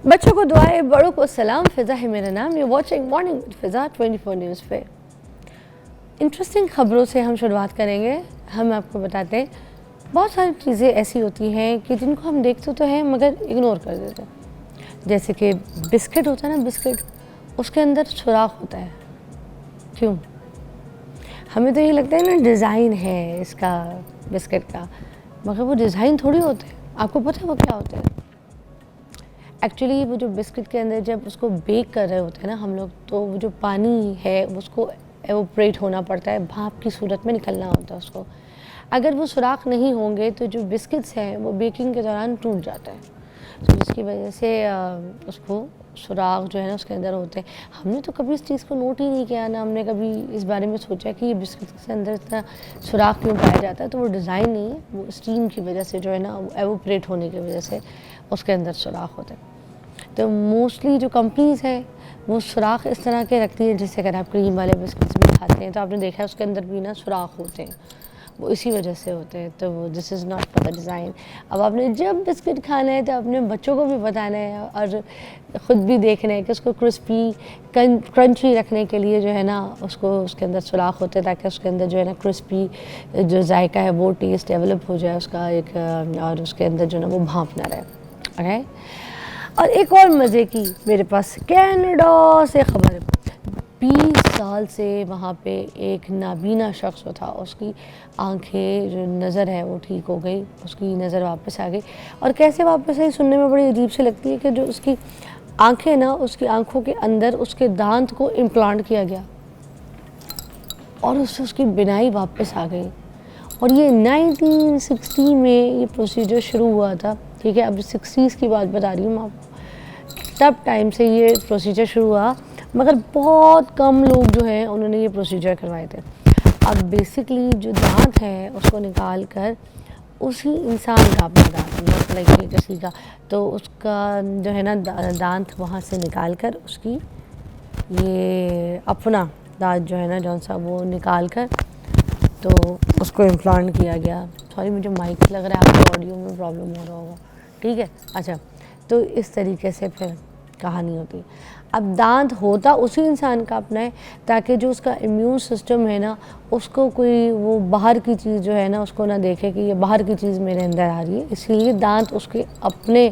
बच्चों को दुआएं, बड़ों को सलाम। फ़िज़ा है मेरा नाम। You watching morning with Fiza 24 news पे। इंटरेस्टिंग ख़बरों से हम शुरुआत करेंगे। हम आपको बताते हैं बहुत सारी चीज़ें ऐसी होती हैं कि जिनको हम देखते तो हैं मगर इग्नोर कर देते हैं। जैसे कि बिस्किट होता है ना, बिस्किट उसके अंदर सुराख होता है। क्यों? हमें तो ये लगता है ना डिज़ाइन है इसका बिस्किट का, मगर वो डिज़ाइन थोड़ी होते हैं। आपको पता है वो क्या होते हैं? एक्चुअली वो जो बिस्किट के अंदर जब उसको बेक कर रहे होते हैं ना हम लोग, तो वो जो पानी है उसको एवोपरेट होना पड़ता है, भाप की सूरत में निकलना होता है उसको। अगर वो सुराख नहीं होंगे तो जो बिस्किट्स हैं वो बेकिंग के दौरान टूट जाता है, तो जिसकी वजह से उसको सुराख जो है ना उसके अंदर होते हैं। हमने तो कभी इस चीज़ को नोट ही नहीं किया ना, हमने कभी इस बारे में सोचा कि ये बिस्किट के अंदर इतना सुराख क्यों पाया जाता है। तो वो डिज़ाइन नहीं है, वो स्टीम की वजह से जो है ना एवोपरेट होने की वजह से उसके अंदर सुराख होते हैं। तो मोस्टली जो कंपनीज़ हैं वो सुराख इस तरह के रखती हैं, जैसे अगर आप क्रीम वाले बिस्किट्स भी खाते हैं तो आपने देखा है उसके अंदर भी ना सुराख होते हैं, वो इसी वजह से होते हैं। तो वो this is not for the design. अब आपने जब बिस्किट खाना है तो अपने बच्चों को भी बताना है और ख़ुद भी देखना है कि उसको क्रिस्पी क्रंची रखने के लिए जो है ना उसको उसके अंदर सुराख होते हैं, ताकि उसके अंदर जो है ना क्रिस्पी जो जायका है वो टेस्ट डेवलप हो जाए उसका एक, और उसके अंदर जो है ना वो भाप ना रहे। ओके। और एक और मज़े की मेरे पास कनाडा से खबर है। 20 साल से वहाँ पे एक नाबीना शख्स था, उसकी आंखें जो नज़र है वो ठीक हो गई, उसकी नज़र वापस आ गई। और कैसे वापस आई सुनने में बड़ी अजीब सी लगती है कि जो उसकी आंखें ना, उसकी आंखों के अंदर उसके दांत को इम्प्लांट किया गया और उससे उसकी बिनाई वापस आ गई। और ये 1960 में ये प्रोसीजर शुरू हुआ था, ठीक है। अब 60s की बात बता रही हूँ मैं आपको, तब टाइम से ये प्रोसीजर शुरू हुआ, मगर बहुत कम लोग जो हैं उन्होंने ये प्रोसीजर करवाए थे। अब बेसिकली जो दांत है उसको निकाल कर उसी इंसान का अपना दांत, नॉट लाइक किसी का, तो उसका जो है ना दांत वहाँ से निकाल कर उसकी ये अपना दांत जो है ना जौन सा वो निकाल कर तो उसको इम्प्लांट किया गया। सॉरी मुझे माइक लग रहा है, आपको ऑडियो में प्रॉब्लम हो रहा होगा, ठीक है। अच्छा, तो इस तरीके से फिर कहानी होती। अब दांत होता उसी इंसान का अपना है, ताकि जो उसका इम्यून सिस्टम है ना उसको कोई वो बाहर की चीज़ जो है ना उसको ना देखे कि ये बाहर की चीज़ मेरे अंदर आ रही है। इसीलिए दांत उसके अपने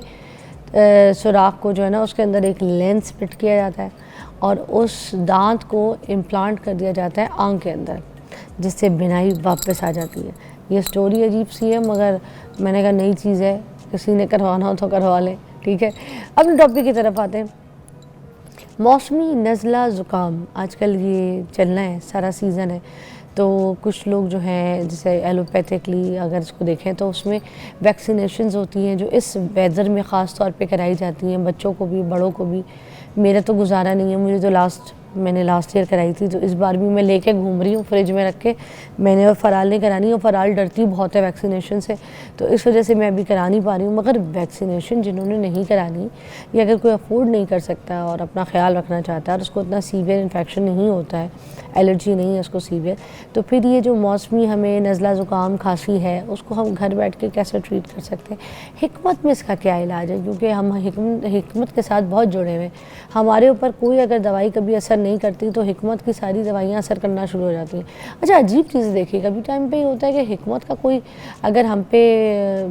सुराख को जो है ना उसके अंदर एक लेंस फिट किया जाता है और उस दांत को इम्प्लांट कर दिया जाता है आँख के अंदर, जिससे बिनाई वापस आ जाती है। ये स्टोरी अजीब सी है, मगर मैंने कहा नई चीज़ है, किसी ने करवाना हो तो करवा लें, ठीक है। अपने टॉपिक की तरफ आते हैं। मौसमी नज़ला ज़ुकाम आजकल ये चलना है, सारा सीज़न है। तो कुछ लोग जो हैं जैसे एलोपैथिकली अगर इसको देखें तो उसमें वैक्सीनेशंस होती हैं जो इस वेदर में ख़ास तौर पे कराई जाती हैं, बच्चों को भी बड़ों को भी। मेरा तो गुजारा नहीं है, मुझे तो मैंने लास्ट ईयर कराई थी, तो इस बार भी मैं लेके घूम रही हूँ फ्रिज में रख के। मैंने और फ़राल ने करानी, और फ़राल डरती बहुत है वैक्सीनेशन से, तो इस वजह से मैं अभी करा नहीं पा रही हूँ। मगर वैक्सीनेशन जिन्होंने नहीं करानी, या अगर कोई अफोर्ड नहीं कर सकता और अपना ख्याल रखना चाहता है और उसको इतना सीवियर इन्फेक्शन नहीं होता है, एलर्जी नहीं है उसको सीवियर, तो फिर ये जो मौसमी हमें नज़ला ज़ुकाम खांसी है उसको हम घर बैठ के कैसे ट्रीट कर सकते हैं। हिकमत में इसका क्या इलाज है, क्योंकि हम हिकमत के साथ बहुत जुड़े हुए हैं। हमारे ऊपर कोई अगर दवाई कभी असर नहीं करती तो हिकमत की सारी दवाइयाँ असर करना शुरू हो जाती हैं। अच्छा, अजीब चीज़ देखिए, कभी टाइम पे ये होता है कि हिकमत का कोई अगर हम पे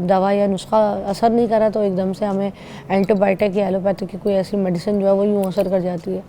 दवा या नुस्खा असर नहीं करा तो एकदम से हमें एंटीबायोटिक या एलोपैथिक की कोई ऐसी मेडिसिन जो है वो यूँ असर कर जाती है।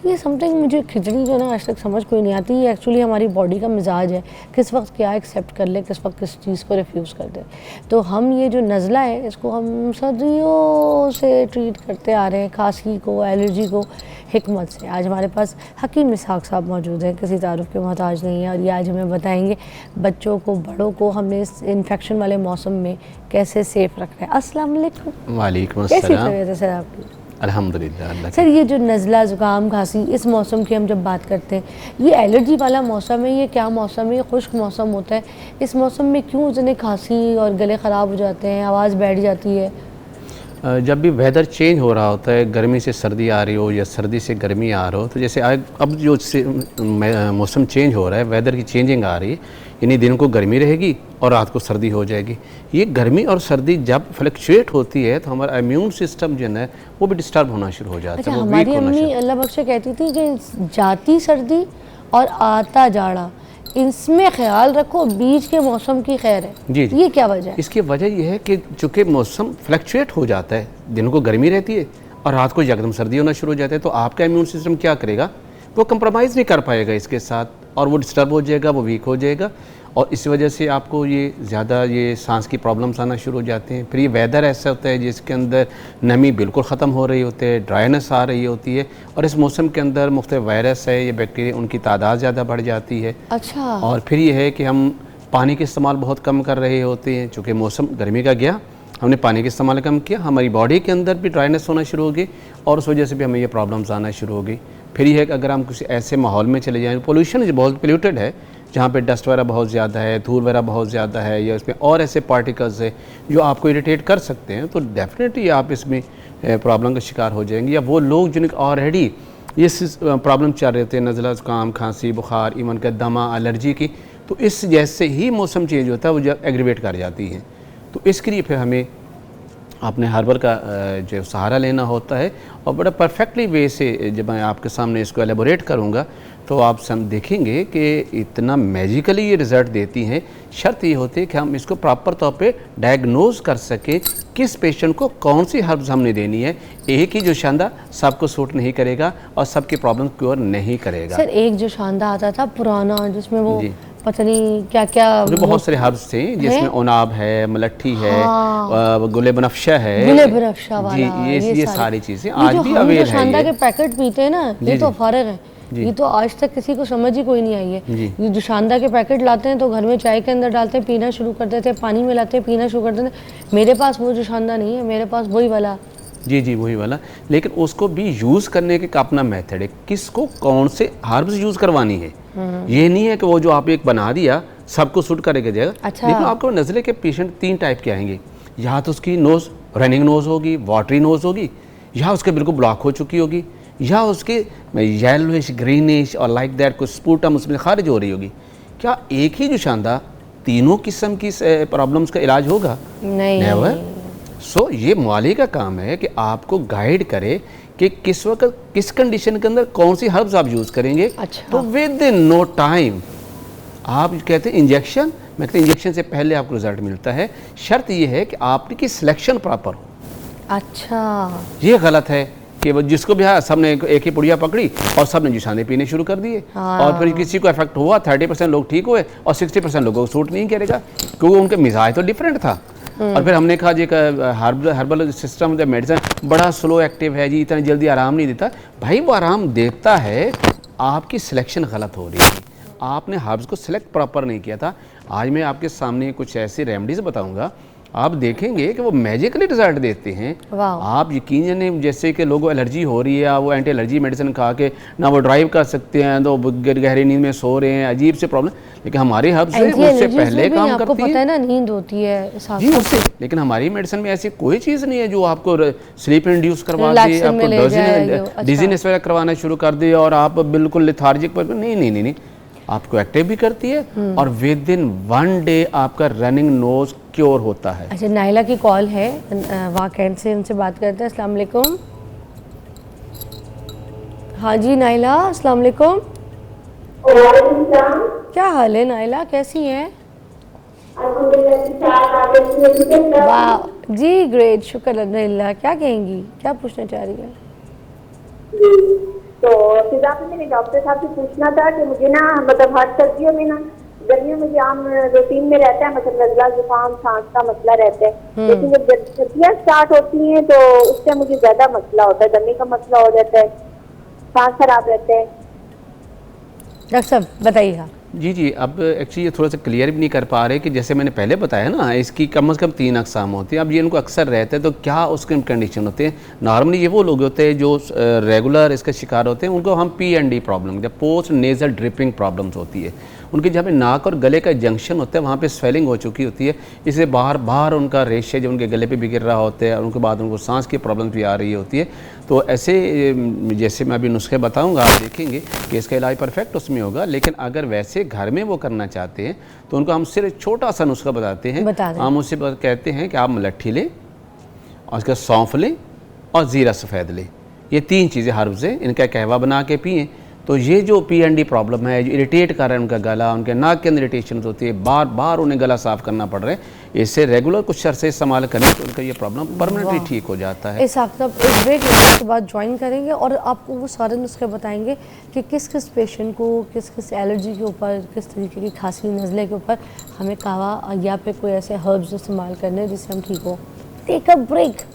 ये समथिंग मुझे खिचड़ी जो है ना आज तक समझ कोई नहीं आती। ये एक्चुअली हमारी बॉडी का मिजाज है, किस वक्त क्या एक्सेप्ट कर ले, किस वक्त किस चीज़ को रिफ्यूज़ कर दे। तो हम ये जो नज़ला है इसको हम सदियों से ट्रीट करते आ रहे हैं, खांसी को, एलर्जी को, हिकमत से। आज हमारे पास हकीम इसहाक साहब मौजूद हैं, किसी तारुफ के मोहताज नहीं है, और ये आज हमें बताएंगे बच्चों को बड़ों को हमने इस इन्फेक्शन वाले मौसम में कैसे सेफ़ रखना है। अस्सलाम वालेकुम। वालेकुम कैसी अस्सलाम। तबीयत है सर आपकी? अल्हम्दुलिल्लाह। सर ये जो नज़ला ज़ुकाम खांसी इस मौसम की हम जब बात करते हैं, ये एलर्जी वाला मौसम है, ये क्या मौसम है? ये खुश्क मौसम होता है। इस मौसम में क्यों इतने खांसी और गले ख़राब हो जाते हैं, आवाज़ बैठ जाती है? जब भी वेदर चेंज हो रहा होता है, गर्मी से सर्दी आ रही हो या सर्दी से गर्मी आ रहा हो, तो जैसे अब जो मौसम चेंज हो रहा है, वेदर की चेंजिंग आ रही है, यानी दिन को गर्मी रहेगी और रात को सर्दी हो जाएगी। ये गर्मी और सर्दी जब फ्लक्चुएट होती है तो हमारा इम्यून सिस्टम जो है वो भी डिस्टर्ब होना शुरू हो जाता अच्छा, है। वो हमारी वीक होना अम्मी शुरू। अल्लाह बख्शे कहती थी कि जाती सर्दी और आता जाड़ा, इसमें ख्याल रखो, बीच के मौसम की खैर है। जी जी। ये क्या वजह है? इसकी वजह यह है कि चूँकि मौसम फ्लक्चुएट हो जाता है, दिन को गर्मी रहती है और रात को एकदम सर्दी होना शुरू हो जाता है, तो आपका इम्यून सिस्टम क्या करेगा, वो कंप्रोमाइज़ नहीं कर पाएगा इसके साथ और वो डिस्टर्ब हो जाएगा, वो वीक हो जाएगा और इस वजह से आपको ये ज़्यादा ये सांस की प्रॉब्लम्स आना शुरू हो जाते हैं। फिर ये वेदर ऐसा होता है जिसके अंदर नमी बिल्कुल ख़त्म हो रही होती है, ड्राइनेस आ रही होती है और इस मौसम के अंदर मुख्तलिफ वायरस है, ये बैक्टीरिया, उनकी तादाद ज़्यादा बढ़ जाती है। अच्छा। और फिर ये है कि हम पानी का इस्तेमाल बहुत कम कर रहे होते हैं, चूँकि मौसम गर्मी का गया, हमने पानी का इस्तेमाल कम किया, हमारी बॉडी के अंदर भी ड्राइनेस होना शुरू हो गई और उस वजह से भी हमें ये प्रॉब्लम्स आना शुरू हो गई। फिर ये है कि अगर हम किसी ऐसे माहौल में चले जाएँ, पोल्यूशन बहुत पोल्यूटेड है, जहाँ पे डस्ट वगैरह बहुत ज़्यादा है, धूल वगैरह बहुत ज़्यादा है, या इसमें और ऐसे पार्टिकल्स है जो आपको इरिटेट कर सकते हैं, तो डेफिनेटली आप इसमें प्रॉब्लम का शिकार हो जाएंगे। या वो लोग जिनके ऑलरेडी ये प्रॉब्लम चल रहे थे, नज़ला, ज़ुकाम, खांसी, बुखार, इवन का दमा, एलर्जी की, तो इस जैसे ही मौसम चेंज होता है वो जो एग्रीवेट कर जाती हैं। तो इसके लिए फिर हमें अपने हर्बल का जो सहारा लेना होता है और बड़ा परफेक्टली वे से जब मैं आपके सामने इसको एलेबोरेट करूँगा तो आप सब देखेंगे कि इतना मैजिकली ये रिज़ल्ट देती हैं। शर्त ये होती है कि हम इसको प्रॉपर तौर पे डायग्नोज कर सकें किस पेशेंट को कौन सी हर्ब्स हमने देनी है। एक ही जो शानदा सबको सूट नहीं करेगा और सबकी प्रॉब्लम क्योर नहीं करेगा। सर, एक जो शानदा आता था पुराना, जिसमें वो पता नहीं क्या क्या बहुत सारे हर्ब्स थे, जिसमें ओनाब है, मलट्ठी है, गुले बनफ्शा है, गुले बनफ्शा वाला, ये सारी चीज़ें आज भी अवेल है। शानदा के पैकेट पीते हैं ना, ये तो फारग है, ये तो आज तक किसी को समझ ही कोई नहीं आई है। ये जो शानदा के पैकेट लाते हैं तो घर में चाय के अंदर डालते हैं, पीना शुरू कर देते हैं, पानी में लाते हैं, पीना शुरू कर देते हैं। मेरे पास वो जो शानदा नहीं है, मेरे पास वही वाला। जी जी, वही वाला, लेकिन उसको भी यूज़ करने के अपना मेथड है, किसको कौन से हर्ब्स यूज़ करवानी है। ये नहीं है कि वो जो आप एक बना दिया सबको सूट करेगा जाएगा। अच्छा। लेकिन आपको नज़ले के पेशेंट 3 टाइप के आएंगे, या तो उसकी नोज़ रनिंग नोज़ होगी, वाटरी नोज़ होगी, या उसके बिल्कुल ब्लॉक हो चुकी होगी, या उसके येलोइश, ग्रीनिश और लाइक दैट कुछ स्पूटम उसमें खारिज हो रही होगी। क्या एक ही जो शानदा तीनों किस्म की प्रॉब्लम्स का इलाज होगा? नहीं। सो ये मुआली का काम है कि आपको गाइड करे कि किस वक्त किस कंडीशन के अंदर कौन सी हर्ब्स आप यूज़ करेंगे। अच्छा। तो विद इन नो टाइम आप कहते हैं इंजेक्शन, मैं कहते हैं इंजेक्शन से पहले आपको रिजल्ट मिलता है। शर्त ये है कि आपकी सिलेक्शन प्रॉपर हो। अच्छा। ये गलत है कि वो जिसको भी सबने एक ही पुड़िया पकड़ी और सबने जुशाने पीने शुरू कर दिए। और फिर किसी को इफेक्ट हुआ, 30% लोग ठीक हुए और 60% लोगों को सूट नहीं करेगा, क्योंकि उनका मिजाज तो डिफरेंट था। और फिर हमने कहा जी हर्बल सिस्टम द मेडिसिन बड़ा स्लो एक्टिव है जी, इतना जल्दी आराम नहीं देता। भाई वो आराम देता है, आपकी सिलेक्शन गलत हो रही थी, आपने हर्ब्स को सिलेक्ट प्रॉपर नहीं किया था। आज मैं आपके सामने कुछ ऐसी रेमेडीज़ बताऊंगा, आप देखेंगे कि वो मैजिकली रिजल्ट देते हैं। आप यकीन जाने, जैसे कि लोगों को एलर्जी हो रही है, वो एंटी एलर्जी मेडिसिन खा के ना वो ड्राइव कर सकते हैं, तो गहरी नींद में सो रहे हैं, अजीब से प्रॉब्लम। लेकिन हमारे हर्ब्स उससे पहले काम करती है। आपको पता है ना, नींद होती है जी उससे, लेकिन हमारी मेडिसिन में ऐसी कोई चीज़ नहीं है जो आपको स्लीप इंड्यूस करवा दे, आपको डिजीनेस वगैरह करवाना शुरू कर दे और आप बिल्कुल लेथार्जिक पर। नहीं, आपको एक्टिव भी करती है और विद इन 1 डे आपका रनिंग नोज क्योर होता है। अच्छा, नाइला की कॉल है, वाकई से उनसे बात करते हैं। अस्सलाम वालेकुम। हाँ जी नाइला, अस्सलाम वालेकुम। क्या हाल है नाइला, कैसी हैं? वाह जी, ग्रेट, शुक्र अल्हम्दुलिल्लाह। क्या कहेंगी, क्या पूछना चाह रही है? तो फिजा मैंने डॉक्टर साहब से पूछना था कि मुझे ना मतलब हर सर्दियों में ना, गर्मियों में जो आम रूटीन में रहता है, मतलब नज़ला, जुकाम, सांस का मसला रहता है, लेकिन जब सर्दियाँ स्टार्ट होती हैं तो उससे मुझे ज्यादा मसला होता है, दमे का मसला हो जाता है, सांस खराब रहता है। डॉक्टर साहब बताइएगा। जी, अब एक्चुअली ये थोड़ा सा क्लियर भी नहीं कर पा रहे कि जैसे मैंने पहले बताया ना, इसकी कम से कम 3 अक़साम होती हैं। अब ये इनको अक्सर रहता है, तो क्या उसके कंडीशन होते हैं? नॉर्मली ये वो लोग होते हैं जो रेगुलर इसका शिकार होते हैं, उनको हम PND प्रॉब्लम या पोस्ट नेज़ल ड्रिपिंग प्रॉब्लम्स होती है, उनके जहाँ पे नाक और गले का जंक्शन होता है वहाँ पे स्वेलिंग हो चुकी होती है, इससे बाहर बाहर उनका रेशे जो उनके गले पे भी गिर रहा होता है और उनके बाद उनको सांस की प्रॉब्लम भी आ रही होती है। तो ऐसे जैसे मैं अभी नुस्खे बताऊँगा आप देखेंगे कि इसका इलाज परफेक्ट उसमें होगा। लेकिन अगर वैसे घर में वो करना चाहते हैं तो उनको हम सिर्फ छोटा सा नुस्खा बताते हैं। हम उससे कहते हैं कि आप मलट्ठी लें और उसका सौंफ लें और ज़ीरा सफ़ेद लें, ये 3 चीज़ें हर्ब से इनका कहवा बना के पिएँ। तो ये जो PND प्रॉब्लम है, जो इरिटेट कर रहा है उनका गला, उनके नाक के अंदर इरिटेशन होती है, बार बार उन्हें गला साफ़ करना पड़ रहा है, इससे रेगुलर कुछ अरसे इस्तेमाल करें तो उनका ये प्रॉब्लम परमानेंटली ठीक हो जाता है। इस हफ्ते एक ब्रेक लेने के बाद ज्वाइन करेंगे और आपको वो सारे नुस्खे बताएंगे कि किस किस पेशेंट को किस किस एलर्जी के ऊपर, किस तरीके की खांसी नज़ले के ऊपर हमें कहवा या फिर कोई ऐसे हर्ब्स इस्तेमाल करने हैं जिससे हम ठीक हो। Take a break.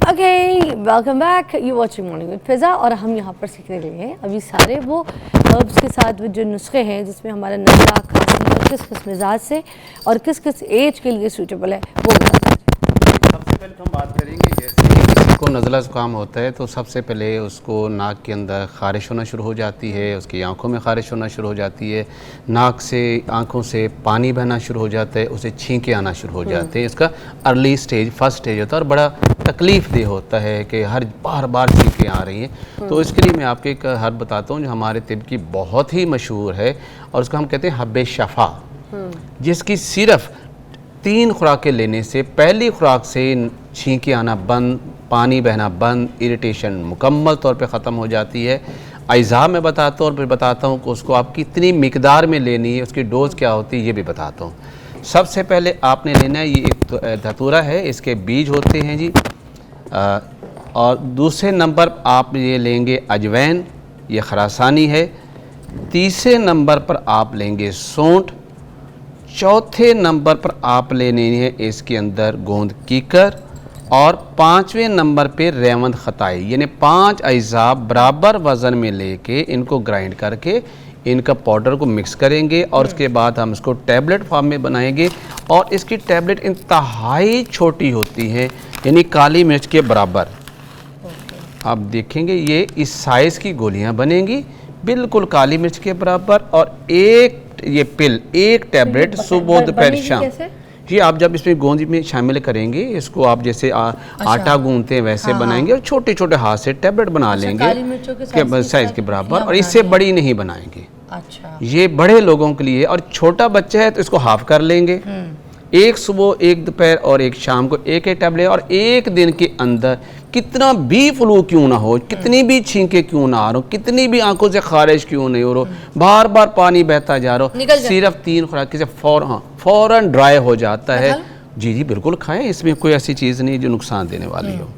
Okay, welcome back, you watching morning with Fiza. और हम यहाँ पर सीखने के लिए अभी सारे वो हर्ब्स के साथ जो नुस्खे हैं जिसमें हमारा नज़ला, खांसी किस किस मिजाज से और किस किस एज के लिए सूटेबल है वो बताते हैं। सबसे पहले तो हम बात करेंगे जैसे किसी को नज़ला ज़ुकाम होता है तो सबसे पहले उसको नाक के अंदर ख़ारिश होना शुरू हो जाती है, उसकी आंखों में ख़ारिश होना शुरू हो जाती है, नाक से आंखों से पानी बहना शुरू हो जाता है, उसे छींके आना शुरू हो जाते हैं। इसका अर्ली स्टेज, फर्स्ट स्टेज होता है और बड़ा तकलीफ़ दे होता है कि हर बार बार छींकें आ रही हैं। तो इसके लिए मैं आपको एक हर्ब बताता हूँ जो हमारे तिब की बहुत ही मशहूर है और उसको हम कहते हैं हब्बे शफ़ा, जिसकी सिर्फ 3 खुराकें लेने से पहली खुराक से छींके आना बंद, पानी बहना बंद, इरिटेशन मुकम्मल तौर पे ख़त्म हो जाती है। अज़ा में बताता हूँ और फिर बताता हूँ कि उसको आप कितनी मिकदार में लेनी है, उसकी डोज़ क्या होती है ये भी बताता हूँ। सबसे पहले आपने लेना है, ये एक धतूरा है, इसके बीज होते हैं जी। और दूसरे नंबर पर आप ये लेंगे अजवैन, ये खरासानी है। तीसरे नंबर पर आप लेंगे सौंठ। चौथे नंबर पर आप लेनी है इसके अंदर गोंद कीकर। और 5वें नंबर पे रेवंद खताई, यानी 5 अज़ा बराबर वज़न में लेके इनको ग्राइंड करके इनका पाउडर को मिक्स करेंगे और उसके बाद हम इसको टैबलेट फॉर्म में बनाएंगे। और इसकी टैबलेट इंतहाई छोटी होती है, यानी काली मिर्च के बराबर। आप देखेंगे ये इस साइज़ की गोलियां बनेंगी, बिल्कुल काली मिर्च के बराबर। और एक ये पिल, एक टैबलेट सुबह दोपहर शाम। जी आप जब इसमें गोंद में शामिल करेंगे, इसको आप जैसे आटा गूंदते हैं वैसे बनाएंगे और छोटे छोटे हाथ से टैबलेट बना लेंगे साइज़ के बराबर, और इससे बड़ी नहीं बनाएंगे। अच्छा, ये बड़े लोगों के लिए। और छोटा बच्चा है तो इसको हाफ कर लेंगे, एक सुबह, एक दोपहर और एक शाम को एक टैबलेट। और एक दिन के अंदर कितना भी फ्लू क्यों ना हो, कितनी भी छींके क्यों ना आ रहा हो, कितनी भी आंखों से खारिश क्यों नहीं हो रहा, बार बार पानी बहता जा रहा हो, सिर्फ 3 खुराक से फौरन ड्राई हो जाता है। जी जी बिल्कुल खाएं, इसमें कोई ऐसी चीज़ नहीं जो नुकसान देने वाली हो।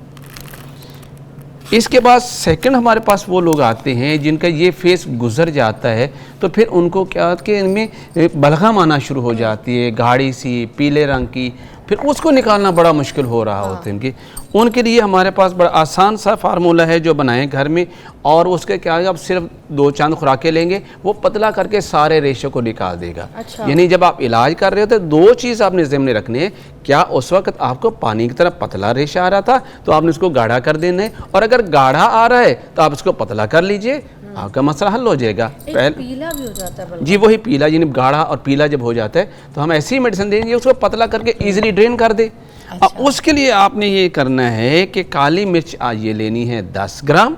इसके बाद सेकंड हमारे पास वो लोग आते हैं जिनका ये फेस गुजर जाता है तो फिर उनको क्या कि इनमें बलगम आना शुरू हो जाती है, गाढ़ी सी पीले रंग की, फिर उसको निकालना बड़ा मुश्किल हो रहा होता है उनके लिए हमारे पास बड़ा आसान सा फार्मूला है जो बनाएं घर में। और उसके क्या है, आप सिर्फ 2-4 खुराकें लेंगे, वो पतला करके सारे रेशे को निकाल देगा। अच्छा। यानी जब आप इलाज कर रहे हो तो 2 चीज़ आपने ज़हन में रखनी है, क्या उस वक्त आपको पानी की तरह पतला रेशा आ रहा था तो आपने उसको गाढ़ा कर देना है, और अगर गाढ़ा आ रहा है तो आप उसको पतला कर लीजिए, आपका मसला हल हो जाएगा। पीला भी हो जाता है जी, वही पीला, यानी गाढ़ा और पीला जब हो जाता है तो हम ऐसी मेडिसिन देंगे उसको पतला करके ईजिली ड्रेन कर दे। अच्छा। अब उसके लिए आपने ये करना है कि काली मिर्च ये लेनी है 10 ग्राम।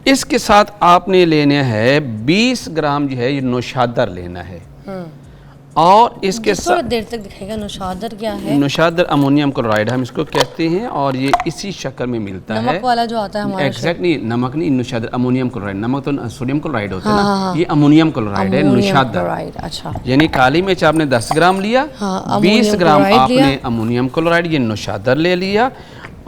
इसके साथ आपने लेना है 20 ग्राम जो है ये नौशादर लेना है। और इसके साथ देर तक दिखाएगा नौशादर क्या है। नौशादर अमोनियम क्लोराइड हम इसको कहते हैं, और ये इसी शक्ल में मिलता है। नमक वाला जो आता है हमारा। एग्जैक्टली, नमक नहीं, नौशादर अमोनियम क्लोराइड। नमक तो सोडियम क्लोराइड होता है ना, ये अमोनियम क्लोराइड है नौशादर। अच्छा, यानी काली मिर्च आपने 10 ग्राम लिया, 20 ग्राम आपने अमोनियम क्लोराइड ये नौशादर ले लिया,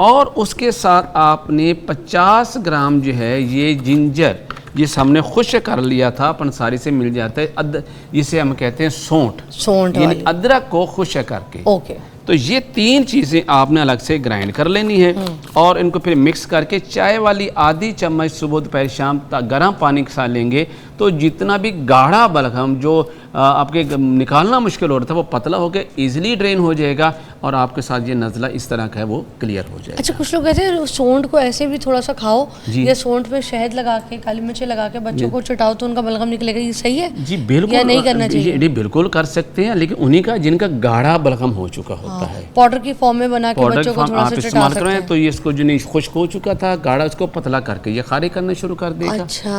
और उसके साथ आपने 50 ग्राम जो है ये जिंजर, जिस हमने खुश कर लिया था, पंसारी से मिल जाता है, जिसे हम कहते हैं सौंठ, यानी अदरक को खुश करके। ओके, तो ये 3 चीज़ें आपने अलग से ग्राइंड कर लेनी है और इनको फिर मिक्स करके चाय वाली आधी चम्मच सुबह दोपहर शाम गर्म पानी के साथ लेंगे तो जितना भी गाढ़ा बलगम जो आपके निकालना मुश्किल हो रहा था वो पतला होकर ईजिली ड्रेन हो जाएगा। और आपके साथ ये नज़ला इस तरह का है वो क्लियर हो जाएगा। अच्छा, कुछ लोग कहते हैं सौंठ को ऐसे भी थोड़ा सा खाओ जी। या सौंठ में शहद लगा के, काली मिर्च लगा के बच्चों को चिटाओ तो उनका बलगम निकलेगा, ये सही है? जी बिल्कुल, या नहीं करना चाहिए? जी बिल्कुल कर सकते हैं, लेकिन उन्हीं का जिनका गाढ़ा बलगम हो चुका होता है, पाउडर की फॉर्म में बना के पाउडर बच्चों को फॉर्म थोड़ा आप सा चिटा इस्तेमाल सकते करें हैं। तो ये इसको जो नहीं खुश्क हो चुका था गाढ़ा, उसको पतला करके ये खारिज करना शुरू कर देगा। अच्छा,